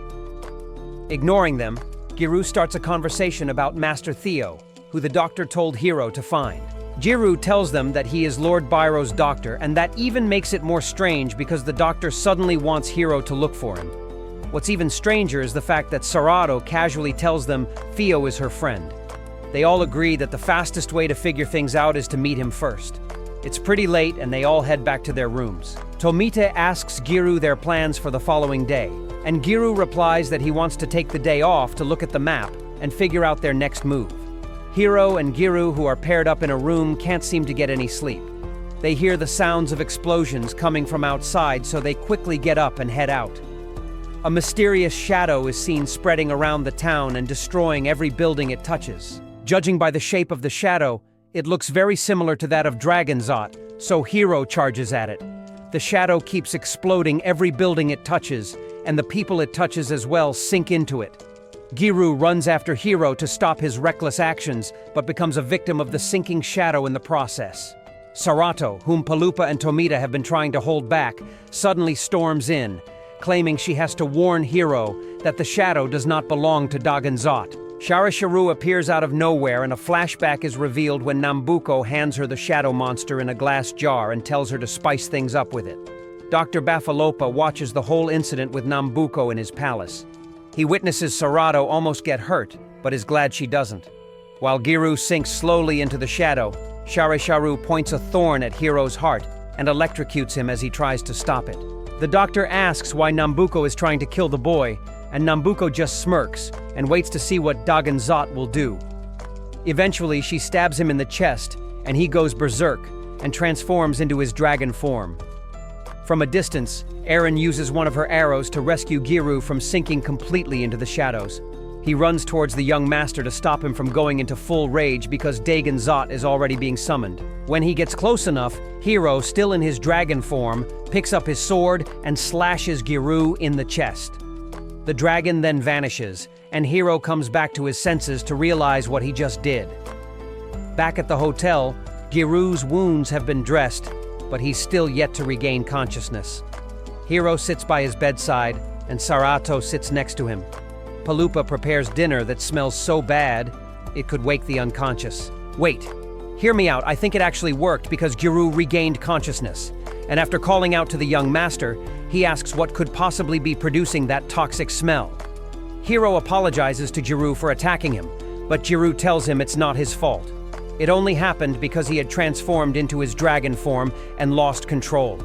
Ignoring them, Giru starts a conversation about Master Theo, who the doctor told Hiro to find. Giru tells them that he is Lord Bairo's doctor, and that even makes it more strange because the doctor suddenly wants Hiro to look for him. What's even stranger is the fact that Sarato casually tells them Theo is her friend. They all agree that the fastest way to figure things out is to meet him first. It's pretty late and they all head back to their rooms. Tomita asks Giru their plans for the following day, and Giru replies that he wants to take the day off to look at the map and figure out their next move. Hiro and Giru, who are paired up in a room, can't seem to get any sleep. They hear the sounds of explosions coming from outside, so they quickly get up and head out. A mysterious shadow is seen spreading around the town and destroying every building it touches. Judging by the shape of the shadow, it looks very similar to that of Dragonzot, so Hiro charges at it. The shadow keeps exploding every building it touches, and the people it touches as well sink into it. Giru runs after Hiro to stop his reckless actions, but becomes a victim of the sinking shadow in the process. Sarato, whom Palupa and Tomita have been trying to hold back, suddenly storms in, claiming she has to warn Hiro that the shadow does not belong to Dagonzot. Sharisharu appears out of nowhere and a flashback is revealed when Nambuko hands her the shadow monster in a glass jar and tells her to spice things up with it. Dr. Bafalopa watches the whole incident with Nambuko in his palace. He witnesses Sarato almost get hurt, but is glad she doesn't. While Giru sinks slowly into the shadow, Sharisharu points a thorn at Hiro's heart and electrocutes him as he tries to stop it. The doctor asks why Nambuko is trying to kill the boy, and Nambuko just smirks and waits to see what Dagonzot will do. Eventually, she stabs him in the chest, and he goes berserk and transforms into his dragon form. From a distance, Eren uses one of her arrows to rescue Giru from sinking completely into the shadows. He runs towards the young master to stop him from going into full rage because Dagonzot is already being summoned. When he gets close enough, Hiro, still in his dragon form, picks up his sword and slashes Giru in the chest. The dragon then vanishes, and Hiro comes back to his senses to realize what he just did. Back at the hotel, Giru's wounds have been dressed, but he's still yet to regain consciousness. Hiro sits by his bedside, and Sarato sits next to him. Palupa prepares dinner that smells so bad, it could wake the unconscious. Wait, hear me out, I think it actually worked because Giru regained consciousness. And after calling out to the young master, he asks what could possibly be producing that toxic smell. Hiro apologizes to Giru for attacking him, but Giru tells him it's not his fault. It only happened because he had transformed into his dragon form and lost control.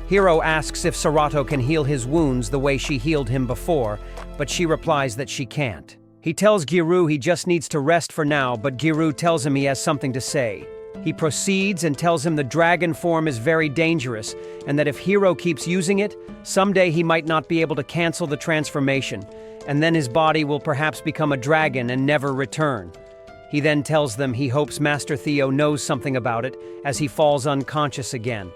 Hiro asks if Sarato can heal his wounds the way she healed him before, but she replies that she can't. He tells Giru he just needs to rest for now, but Giru tells him he has something to say. He proceeds and tells him the dragon form is very dangerous, and that if Hiro keeps using it, someday he might not be able to cancel the transformation, and then his body will perhaps become a dragon and never return. He then tells them he hopes Master Theo knows something about it as he falls unconscious again.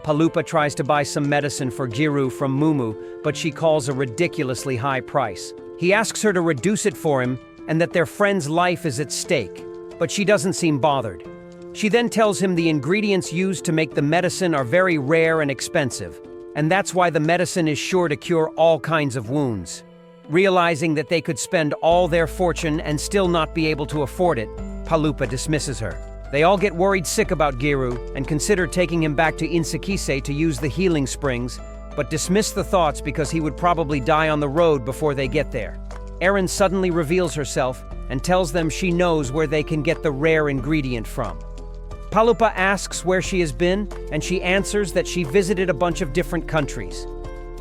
Palupa tries to buy some medicine for Giru from Mumu, but she calls a ridiculously high price. He asks her to reduce it for him and that their friend's life is at stake, but she doesn't seem bothered. She then tells him the ingredients used to make the medicine are very rare and expensive, and that's why the medicine is sure to cure all kinds of wounds. Realizing that they could spend all their fortune and still not be able to afford it, Palupa dismisses her. They all get worried sick about Giru and consider taking him back to Insakise to use the healing springs, but dismiss the thoughts because he would probably die on the road before they get there. Eren suddenly reveals herself and tells them she knows where they can get the rare ingredient from. Palupa asks where she has been, and she answers that she visited a bunch of different countries.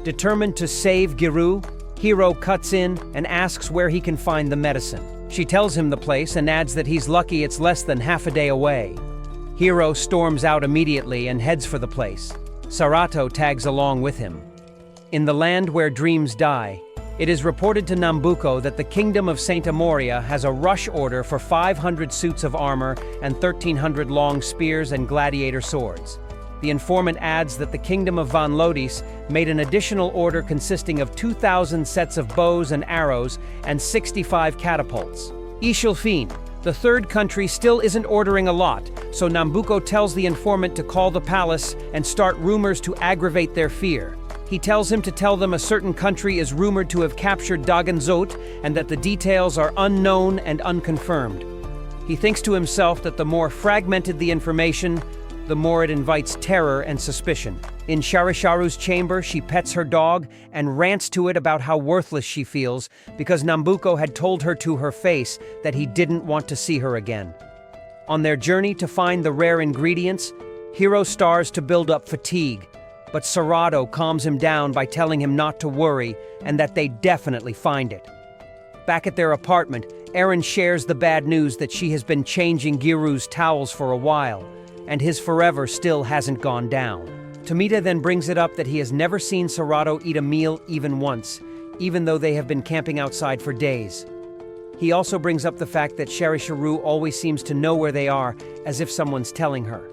Determined to save Giru, Hiro cuts in and asks where he can find the medicine. She tells him the place and adds that he's lucky it's less than half a day away. Hiro storms out immediately and heads for the place. Sarato tags along with him. In the land where dreams die, it is reported to Nambuko that the Kingdom of Saint Amoria has a rush order for 500 suits of armor and 1,300 long spears and gladiator swords. The informant adds that the Kingdom of Van Lodis made an additional order consisting of 2,000 sets of bows and arrows and 65 catapults. Ishilfin, the third country, still isn't ordering a lot, so Nambuko tells the informant to call the palace and start rumors to aggravate their fear. He tells him to tell them a certain country is rumored to have captured Dagonzot and that the details are unknown and unconfirmed. He thinks to himself that the more fragmented the information, the more it invites terror and suspicion. In Sharisharu's chamber, she pets her dog and rants to it about how worthless she feels because Nambuko had told her to her face that he didn't want to see her again. On their journey to find the rare ingredients, Hiro starts to build up fatigue, but Sarato calms him down by telling him not to worry and that they definitely find it. Back at their apartment, Eren shares the bad news that she has been changing Giru's towels for a while, and his forever still hasn't gone down. Tomita then brings it up that he has never seen Sarato eat a meal even once, even though they have been camping outside for days. He also brings up the fact that Sharisharu always seems to know where they are, as if someone's telling her.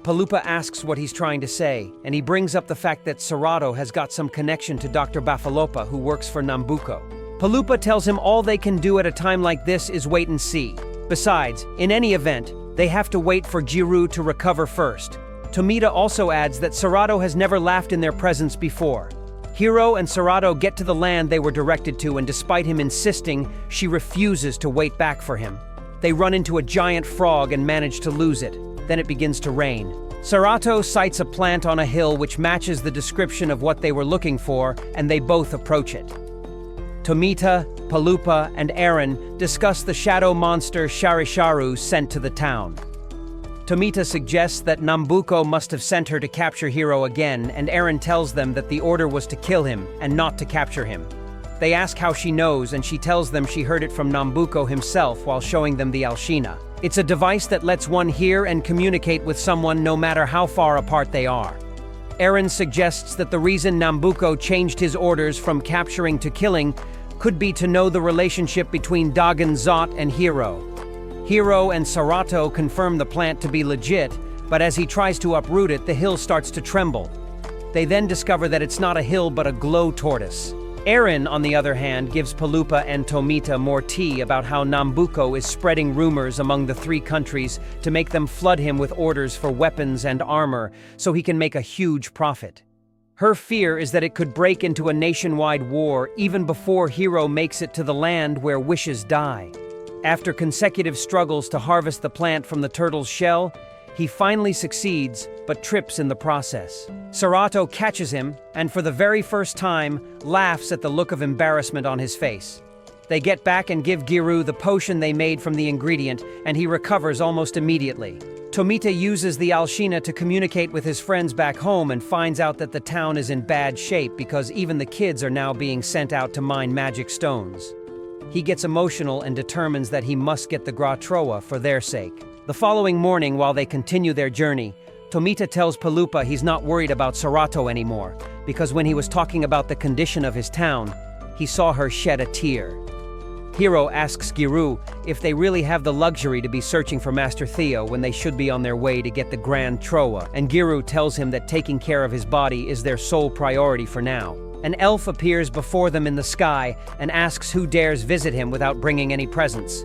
Palupa asks what he's trying to say, and he brings up the fact that Sarato has got some connection to Dr. Bafalopa, who works for Nambuko. Palupa tells him all they can do at a time like this is wait and see. Besides, in any event, they have to wait for Giru to recover first. Tomita also adds that Serato has never laughed in their presence before. Hiro and Serato get to the land they were directed to, and despite him insisting, she refuses to wait back for him. They run into a giant frog and manage to lose it. Then it begins to rain. Serato sights a plant on a hill which matches the description of what they were looking for, and they both approach it. Tomita, Palupa, and Eren discuss the shadow monster Sharisharu sent to the town. Tomita suggests that Nambuko must have sent her to capture Hiro again, and Eren tells them that the order was to kill him and not to capture him. They ask how she knows, and she tells them she heard it from Nambuko himself while showing them the Alshina. It's a device that lets one hear and communicate with someone no matter how far apart they are. Eren suggests that the reason Nambuko changed his orders from capturing to killing could be to know the relationship between Dagon Zot and Hiro. Hiro and Serato confirm the plant to be legit, but as he tries to uproot it, the hill starts to tremble. They then discover that it's not a hill but a glow tortoise. Eren, on the other hand, gives Palupa and Tomita more tea about how Nambuko is spreading rumors among the three countries to make them flood him with orders for weapons and armor so he can make a huge profit. Her fear is that it could break into a nationwide war even before Hiro makes it to the land where wishes die. After consecutive struggles to harvest the plant from the turtle's shell, he finally succeeds, but trips in the process. Serato catches him, and for the very first time, laughs at the look of embarrassment on his face. They get back and give Giru the potion they made from the ingredient, and he recovers almost immediately. Tomita uses the Alshina to communicate with his friends back home and finds out that the town is in bad shape because even the kids are now being sent out to mine magic stones. He gets emotional and determines that he must get the Gratroa for their sake. The following morning, while they continue their journey, Tomita tells Palupa he's not worried about Serato anymore, because when he was talking about the condition of his town, he saw her shed a tear. Hiro asks Giru if they really have the luxury to be searching for Master Theo when they should be on their way to get the Grand Troa, and Giru tells him that taking care of his body is their sole priority for now. An elf appears before them in the sky and asks who dares visit him without bringing any presents.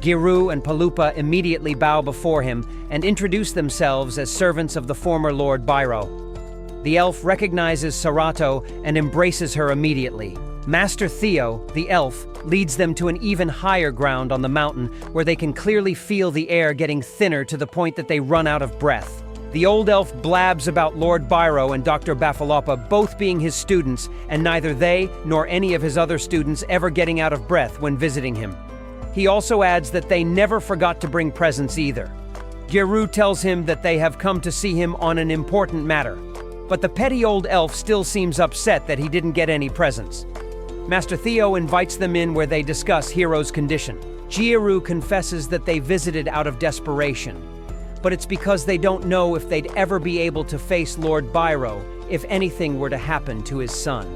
Giru and Palupa immediately bow before him and introduce themselves as servants of the former Lord Byro. The elf recognizes Serato and embraces her immediately. Master Theo, the elf, leads them to an even higher ground on the mountain where they can clearly feel the air getting thinner to the point that they run out of breath. The old elf blabs about Lord Byro and Dr. Bafalopa both being his students, and neither they nor any of his other students ever getting out of breath when visiting him. He also adds that they never forgot to bring presents either. Giru tells him that they have come to see him on an important matter, but the petty old elf still seems upset that he didn't get any presents. Master Theo invites them in where they discuss Hiro's condition. Giru confesses that they visited out of desperation, but it's because they don't know if they'd ever be able to face Lord Byro if anything were to happen to his son.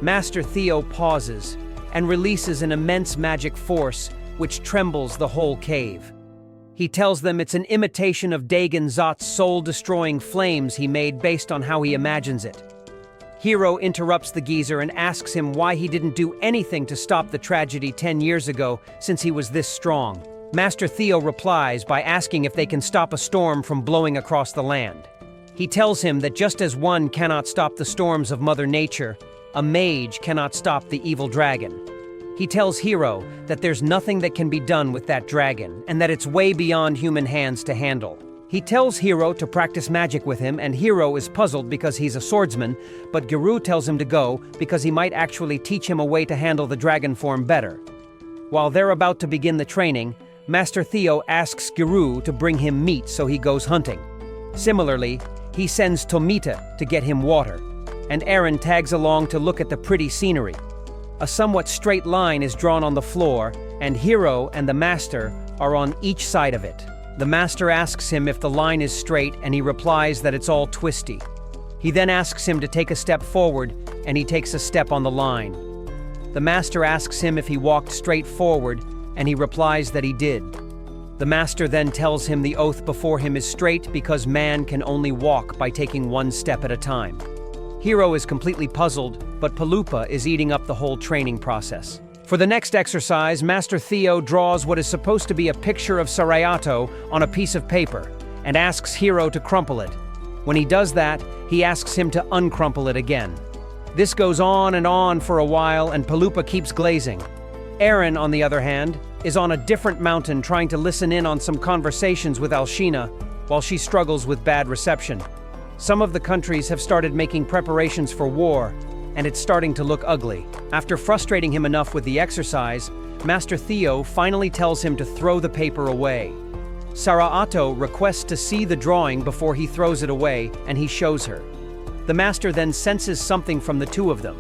Master Theo pauses and releases an immense magic force which trembles the whole cave. He tells them it's an imitation of Dagon Zot's soul-destroying flames he made based on how he imagines it. Hiro interrupts the geezer and asks him why he didn't do anything to stop the tragedy 10 years ago since he was this strong. Master Theo replies by asking if they can stop a storm from blowing across the land. He tells him that just as one cannot stop the storms of Mother Nature, a mage cannot stop the evil dragon. He tells Hiro that there's nothing that can be done with that dragon, and that it's way beyond human hands to handle. He tells Hiro to practice magic with him, and Hiro is puzzled because he's a swordsman, but Giru tells him to go because he might actually teach him a way to handle the dragon form better. While they're about to begin the training, Master Theo asks Giru to bring him meat so he goes hunting. Similarly, he sends Tomita to get him water, and Eren tags along to look at the pretty scenery. A somewhat straight line is drawn on the floor, and Hiro and the Master are on each side of it. The Master asks him if the line is straight, and he replies that it's all twisty. He then asks him to take a step forward, and he takes a step on the line. The Master asks him if he walked straight forward, and he replies that he did. The Master then tells him the oath before him is straight because man can only walk by taking one step at a time. Hiro is completely puzzled, but Palupa is eating up the whole training process. For the next exercise, Master Theo draws what is supposed to be a picture of Sarayato on a piece of paper and asks Hiro to crumple it. When he does that, he asks him to uncrumple it again. This goes on and on for a while, and Palupa keeps glazing. Eren, on the other hand, is on a different mountain trying to listen in on some conversations with Alshina while she struggles with bad reception. Some of the countries have started making preparations for war, and it's starting to look ugly. After frustrating him enough with the exercise, Master Theo finally tells him to throw the paper away. Saraato requests to see the drawing before he throws it away, and he shows her. The master then senses something from the two of them.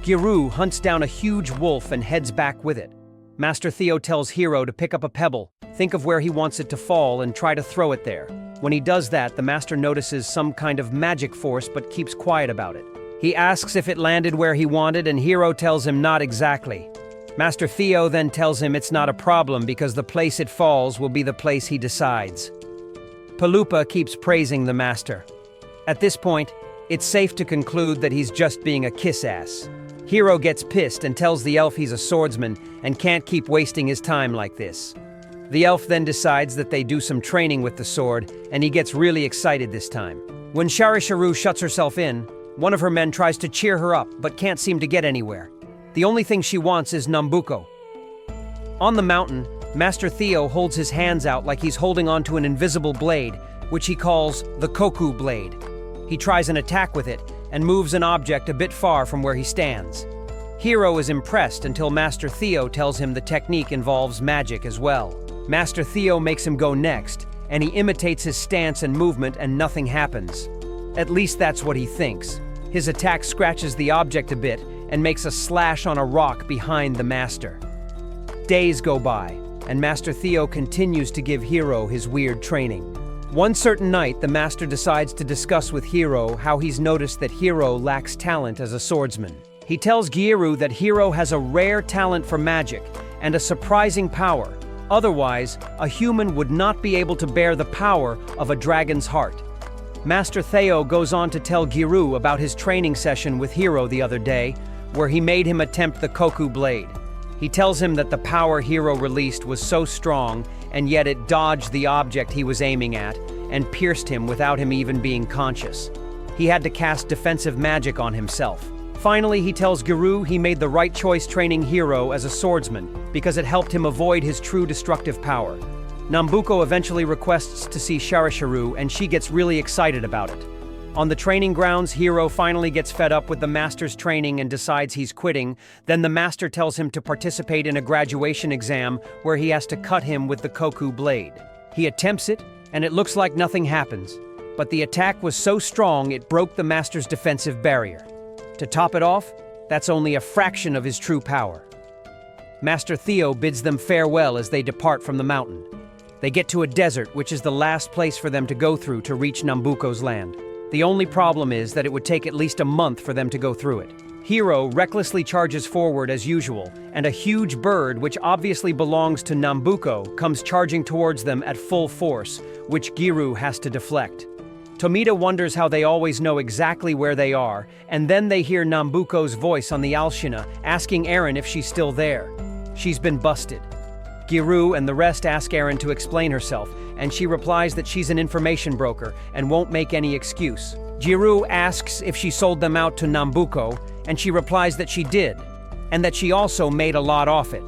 Giru hunts down a huge wolf and heads back with it. Master Theo tells Hiro to pick up a pebble, think of where he wants it to fall, and try to throw it there. When he does that, the master notices some kind of magic force but keeps quiet about it. He asks if it landed where he wanted, and Hiro tells him not exactly. Master Theo then tells him it's not a problem because the place it falls will be the place he decides. Palupa keeps praising the master. At this point, it's safe to conclude that he's just being a kiss-ass. Hiro gets pissed and tells the elf he's a swordsman and can't keep wasting his time like this. The elf then decides that they do some training with the sword, and he gets really excited this time. When Sharisharu shuts herself in, one of her men tries to cheer her up but can't seem to get anywhere. The only thing she wants is Nambuko. On the mountain, Master Theo holds his hands out like he's holding onto an invisible blade, which he calls the Koku blade. He tries an attack with it and moves an object a bit far from where he stands. Hiro is impressed until Master Theo tells him the technique involves magic as well. Master Theo makes him go next, and he imitates his stance and movement and nothing happens. At least that's what he thinks. His attack scratches the object a bit and makes a slash on a rock behind the master. Days go by, and Master Theo continues to give Hiro his weird training. One certain night, the master decides to discuss with Hiro how he's noticed that Hiro lacks talent as a swordsman. He tells Giru that Hiro has a rare talent for magic and a surprising power. Otherwise, a human would not be able to bear the power of a dragon's heart. Master Theo goes on to tell Giru about his training session with Hiro the other day, where he made him attempt the Koku blade. He tells him that the power Hiro released was so strong, and yet it dodged the object he was aiming at and pierced him without him even being conscious. He had to cast defensive magic on himself. Finally, he tells Giru he made the right choice training Hiro as a swordsman because it helped him avoid his true destructive power. Nambuko eventually requests to see Sharisharu, and she gets really excited about it. On the training grounds, Hiro finally gets fed up with the master's training and decides he's quitting. Then the master tells him to participate in a graduation exam where he has to cut him with the Koku blade. He attempts it, and it looks like nothing happens. But the attack was so strong it broke the master's defensive barrier. To top it off, that's only a fraction of his true power. Master Theo bids them farewell as they depart from the mountain. They get to a desert, which is the last place for them to go through to reach Nambuko's land. The only problem is that it would take at least a month for them to go through it. Hiro recklessly charges forward as usual, and a huge bird, which obviously belongs to Nambuko, comes charging towards them at full force, which Giru has to deflect. Tomita wonders how they always know exactly where they are, and then they hear Nambuko's voice on the Alshina asking Eren if she's still there. She's been busted. Giru and the rest ask Eren to explain herself, and she replies that she's an information broker and won't make any excuse. Giru asks if she sold them out to Nambuko, and she replies that she did, and that she also made a lot off it.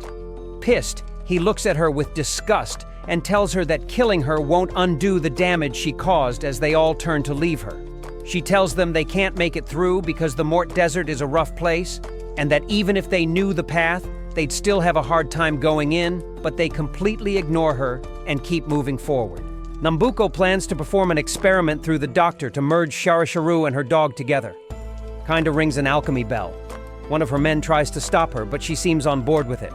Pissed, he looks at her with disgust and tells her that killing her won't undo the damage she caused as they all turn to leave her. She tells them they can't make it through because the Mort Desert is a rough place, and that even if they knew the path, they'd still have a hard time going in, but they completely ignore her and keep moving forward. Nambuko plans to perform an experiment through the doctor to merge Sharisharu and her dog together. Kinda rings an alchemy bell. One of her men tries to stop her, but she seems on board with it,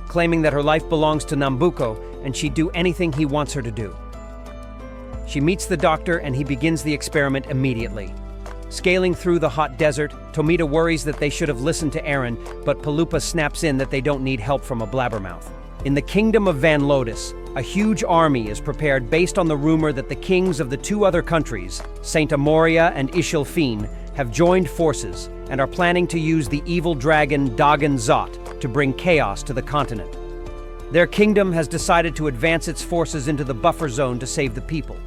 claiming that her life belongs to Nambuko and she'd do anything he wants her to do. She meets the doctor and he begins the experiment immediately. Scaling through the hot desert, Tomita worries that they should have listened to Eren, but Palupa snaps in that they don't need help from a blabbermouth. In the kingdom of Van Lotus, a huge army is prepared based on the rumor that the kings of the two other countries, Saint Amoria and Ishilfin, have joined forces and are planning to use the evil dragon Dagon Zot to bring chaos to the continent. Their kingdom has decided to advance its forces into the buffer zone to save the people.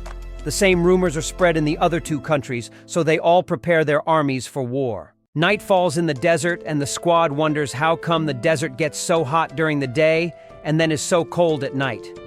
The same rumors are spread in the other two countries, so they all prepare their armies for war. Night falls in the desert, and the squad wonders how come the desert gets so hot during the day and then is so cold at night.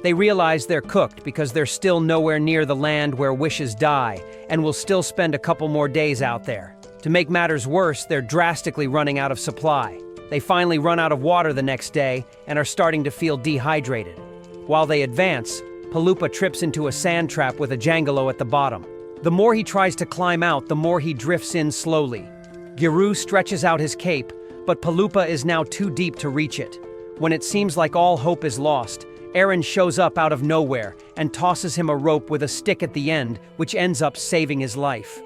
They realize they're cooked because they're still nowhere near the land where wishes die and will still spend a couple more days out there. To make matters worse, they're drastically running out of supply. They finally run out of water the next day and are starting to feel dehydrated. While they advance, Palupa trips into a sand trap with a Jangalo at the bottom. The more he tries to climb out, the more he drifts in slowly. Giru stretches out his cape, but Palupa is now too deep to reach it. When it seems like all hope is lost, Aaron shows up out of nowhere and tosses him a rope with a stick at the end, which ends up saving his life.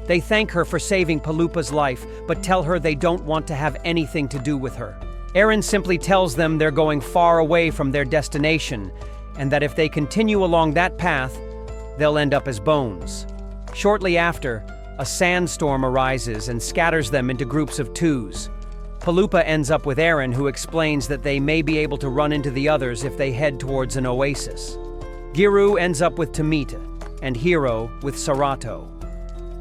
They thank her for saving Palupa's life, but tell her they don't want to have anything to do with her. Aaron simply tells them they're going far away from their destination, and that if they continue along that path, they'll end up as bones. Shortly after, a sandstorm arises and scatters them into groups of twos. Palupa ends up with Aaron, who explains that they may be able to run into the others if they head towards an oasis. Giru ends up with Tomita, and Hiro with Sarato.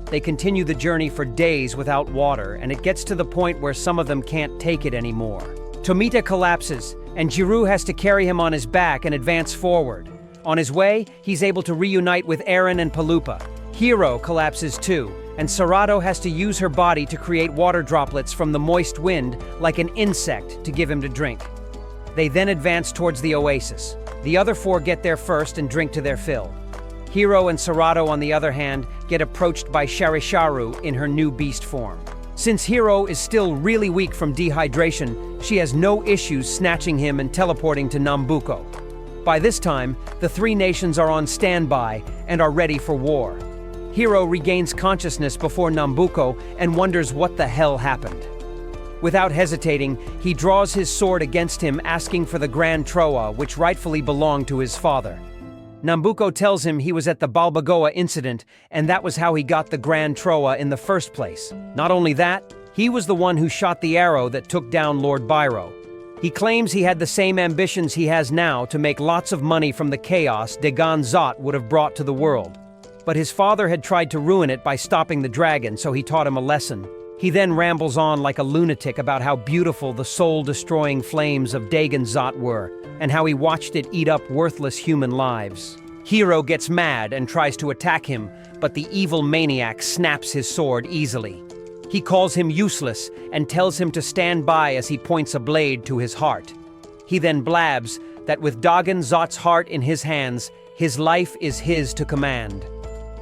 They continue the journey for days without water, and it gets to the point where some of them can't take it anymore. Tomita collapses, and Giru has to carry him on his back and advance forward. On his way, he's able to reunite with Aaron and Palupa. Hiro collapses too, and Sarato has to use her body to create water droplets from the moist wind like an insect to give him to drink. They then advance towards the oasis. The other four get there first and drink to their fill. Hiro and Sarato, on the other hand, get approached by Sharisharu in her new beast form. Since Hiro is still really weak from dehydration, she has no issues snatching him and teleporting to Nambuko. By this time, the three nations are on standby and are ready for war. Hiro regains consciousness before Nambuko and wonders what the hell happened. Without hesitating, he draws his sword against him, asking for the Grand Troa, which rightfully belonged to his father. Nambuko tells him he was at the Balbagoa incident, and that was how he got the Grand Troa in the first place. Not only that, he was the one who shot the arrow that took down Lord Byro. He claims he had the same ambitions he has now to make lots of money from the chaos Dagon Zot would have brought to the world. But his father had tried to ruin it by stopping the dragon, so he taught him a lesson. He then rambles on like a lunatic about how beautiful the soul-destroying flames of Dagon Zot were, and how he watched it eat up worthless human lives. Hiro gets mad and tries to attack him, but the evil maniac snaps his sword easily. He calls him useless and tells him to stand by as he points a blade to his heart. He then blabs that with Dagon Zot's heart in his hands, his life is his to command.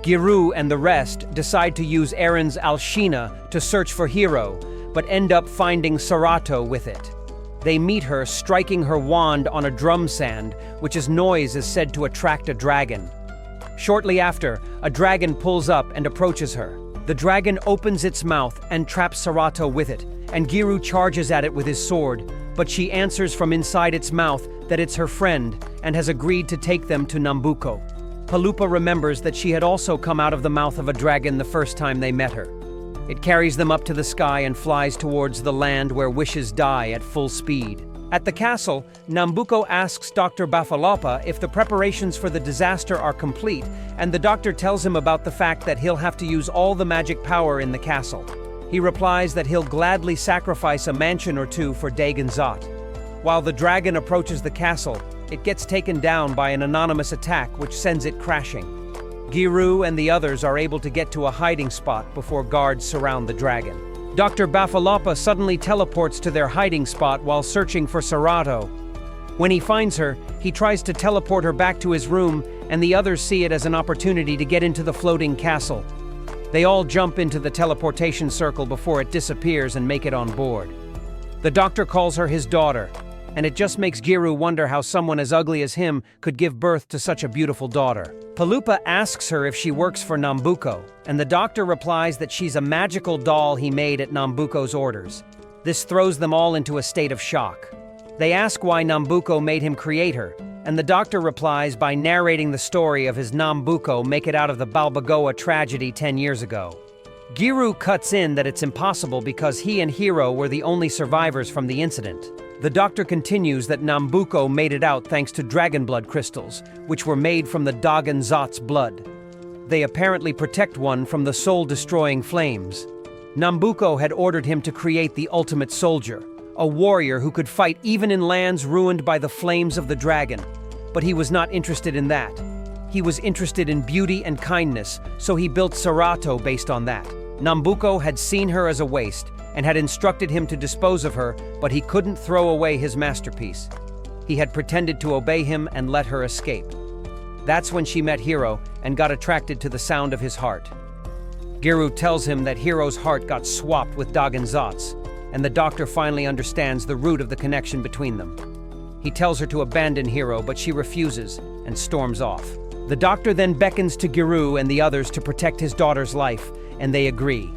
Giru and the rest decide to use Aaron's Alshina to search for Hiro, but end up finding Sarato with it. They meet her striking her wand on a drum sand, which's noise is said to attract a dragon. Shortly after, a dragon pulls up and approaches her. The dragon opens its mouth and traps Sarato with it, and Giru charges at it with his sword, but she answers from inside its mouth that it's her friend and has agreed to take them to Nambuko. Palupa remembers that she had also come out of the mouth of a dragon the first time they met her. It carries them up to the sky and flies towards the land where wishes die at full speed. At the castle, Nambuko asks Dr. Bafalopa if the preparations for the disaster are complete, and the doctor tells him about the fact that he'll have to use all the magic power in the castle. He replies that he'll gladly sacrifice a mansion or two for Dagon Zot. While the dragon approaches the castle, it gets taken down by an anonymous attack which sends it crashing. Giru and the others are able to get to a hiding spot before guards surround the dragon. Dr. Bafalopa suddenly teleports to their hiding spot while searching for Sarato. When he finds her, he tries to teleport her back to his room, and the others see it as an opportunity to get into the floating castle. They all jump into the teleportation circle before it disappears and make it on board. The doctor calls her his daughter, and it just makes Giru wonder how someone as ugly as him could give birth to such a beautiful daughter. Palupa asks her if she works for Nambuko, and the doctor replies that she's a magical doll he made at Nambuko's orders. This throws them all into a state of shock. They ask why Nambuko made him create her, and the doctor replies by narrating the story of his Nambuko make it out of the Balbagoa tragedy 10 years ago. Giru cuts in that it's impossible because he and Hiro were the only survivors from the incident. The doctor continues that Nambuko made it out thanks to dragon blood crystals, which were made from the Dagon Zot's blood. They apparently protect one from the soul-destroying flames. Nambuko had ordered him to create the ultimate soldier, a warrior who could fight even in lands ruined by the flames of the dragon. But he was not interested in that. He was interested in beauty and kindness, so he built Serato based on that. Nambuko had seen her as a waste and had instructed him to dispose of her, but he couldn't throw away his masterpiece. He had pretended to obey him and let her escape. That's when she met Hiro and got attracted to the sound of his heart. Giru tells him that Hiro's heart got swapped with Dagon Zot's, and the doctor finally understands the root of the connection between them. He tells her to abandon Hiro, but she refuses and storms off. The doctor then beckons to Giru and the others to protect his daughter's life, and they agree.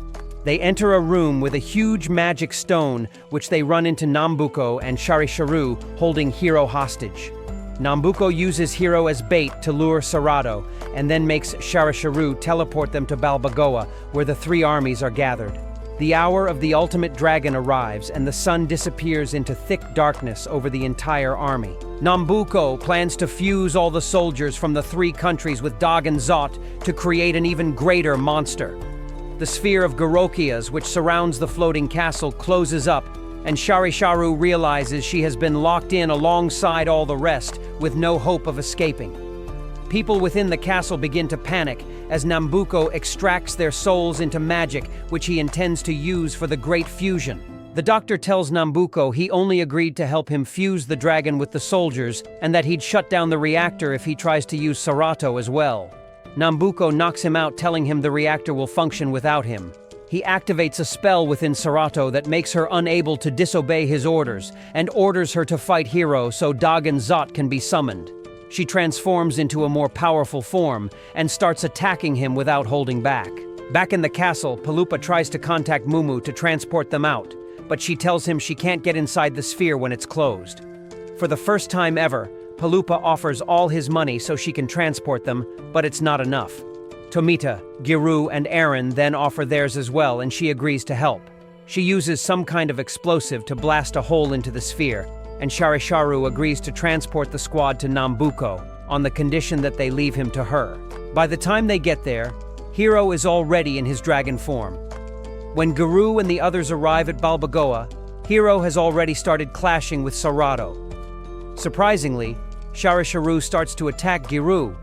They enter a room with a huge magic stone, which they run into Nambuko and Sharisharu holding Hiro hostage. Nambuko uses Hiro as bait to lure Serato, and then makes Sharisharu teleport them to Balbagoa, where the three armies are gathered. The hour of the ultimate dragon arrives, and the sun disappears into thick darkness over the entire army. Nambuko plans to fuse all the soldiers from the three countries with Dagon Zot to create an even greater monster. The sphere of Gorokias, which surrounds the floating castle, closes up, and Sharisharu realizes she has been locked in alongside all the rest, with no hope of escaping. People within the castle begin to panic as Nambuko extracts their souls into magic, which he intends to use for the Great Fusion. The doctor tells Nambuko he only agreed to help him fuse the dragon with the soldiers, and that he'd shut down the reactor if he tries to use Serato as well. Nambuko knocks him out, telling him the reactor will function without him. He activates a spell within Serato that makes her unable to disobey his orders, and orders her to fight Hiro so Dagon Zot can be summoned. She transforms into a more powerful form and starts attacking him without holding back. Back in the castle, Palupa tries to contact Mumu to transport them out, but she tells him she can't get inside the sphere when it's closed. For the first time ever, Palupa offers all his money so she can transport them, but it's not enough. Tomita, Giru, and Aaron then offer theirs as well, and she agrees to help. She uses some kind of explosive to blast a hole into the sphere, and Sharisharu agrees to transport the squad to Nambuko, on the condition that they leave him to her. By the time they get there, Hiro is already in his dragon form. When Giru and the others arrive at Balbagoa, Hiro has already started clashing with Serato. Surprisingly, Sharisharu starts to attack Giru,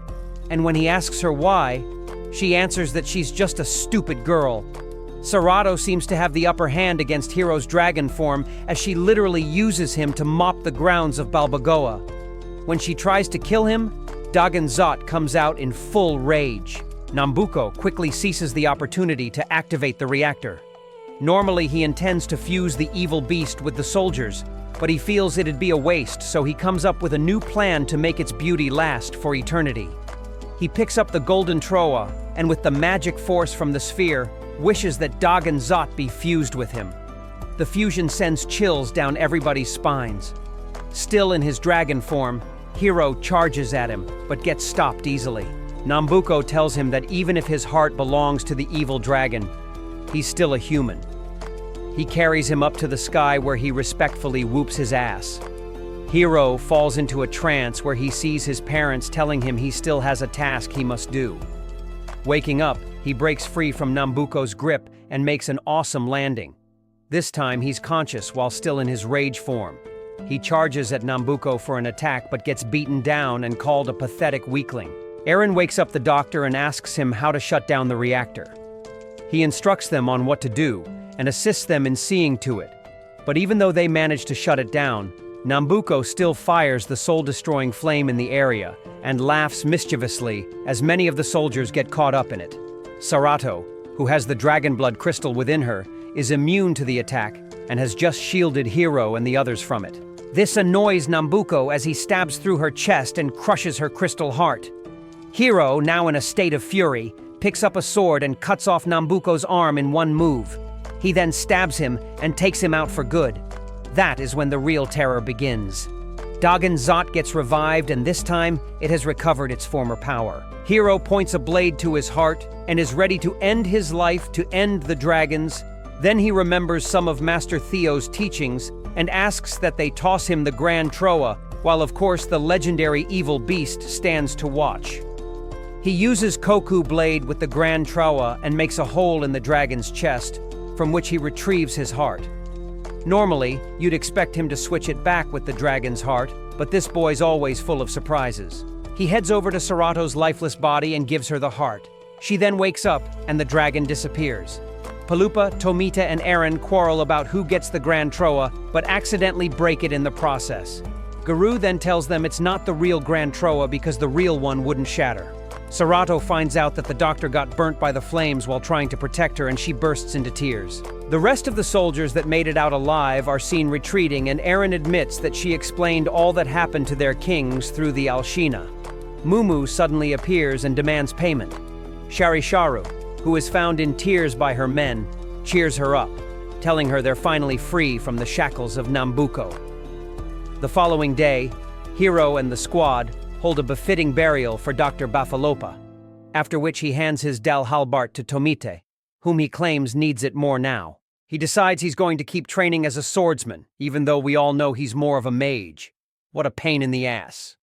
and when he asks her why, she answers that she's just a stupid girl. Serato seems to have the upper hand against Hiro's dragon form, as she literally uses him to mop the grounds of Balbagoa. When she tries to kill him, Dagon Zot comes out in full rage. Nambuko quickly seizes the opportunity to activate the reactor. Normally he intends to fuse the evil beast with the soldiers, but he feels it'd be a waste, so he comes up with a new plan to make its beauty last for eternity. He picks up the golden Troa, and with the magic force from the sphere, wishes that Dagon Zot be fused with him. The fusion sends chills down everybody's spines. Still in his dragon form, Hiro charges at him, but gets stopped easily. Nambuko tells him that even if his heart belongs to the evil dragon, he's still a human. He carries him up to the sky where he respectfully whoops his ass. Hiro falls into a trance where he sees his parents telling him he still has a task he must do. Waking up, he breaks free from Nambuko's grip and makes an awesome landing. This time he's conscious while still in his rage form. He charges at Nambuko for an attack but gets beaten down and called a pathetic weakling. Aaron wakes up the doctor and asks him how to shut down the reactor. He instructs them on what to do and assists them in seeing to it. But even though they manage to shut it down, Nambuko still fires the soul-destroying flame in the area and laughs mischievously as many of the soldiers get caught up in it. Serato, who has the dragon blood crystal within her, is immune to the attack and has just shielded Hiro and the others from it. This annoys Nambuko as he stabs through her chest and crushes her crystal heart. Hiro, now in a state of fury, picks up a sword and cuts off Nambuko's arm in one move. He then stabs him and takes him out for good. That is when the real terror begins. Dagon Zot gets revived, and this time, it has recovered its former power. Hero points a blade to his heart and is ready to end his life to end the dragons. Then he remembers some of Master Theo's teachings and asks that they toss him the Grand Troa, while of course the legendary evil beast stands to watch. He uses Koku blade with the Grand Troa and makes a hole in the dragon's chest, from which he retrieves his heart. Normally, you'd expect him to switch it back with the dragon's heart, but this boy's always full of surprises. He heads over to Sarato's lifeless body and gives her the heart. She then wakes up, and the dragon disappears. Palupa, Tomita, and Aaron quarrel about who gets the Grand Troa, but accidentally break it in the process. Guru then tells them it's not the real Grand Troa because the real one wouldn't shatter. Sarato finds out that the doctor got burnt by the flames while trying to protect her, and she bursts into tears. The rest of the soldiers that made it out alive are seen retreating, and Aaron admits that she explained all that happened to their kings through the Alshina. Mumu suddenly appears and demands payment. Sharisharu, who is found in tears by her men, cheers her up, telling her they're finally free from the shackles of Nambuko. The following day, Hiro and the squad hold a befitting burial for Dr. Bafalopa, after which he hands his Dal Halbart to Tomite, whom he claims needs it more now. He decides he's going to keep training as a swordsman, even though we all know he's more of a mage. What a pain in the ass.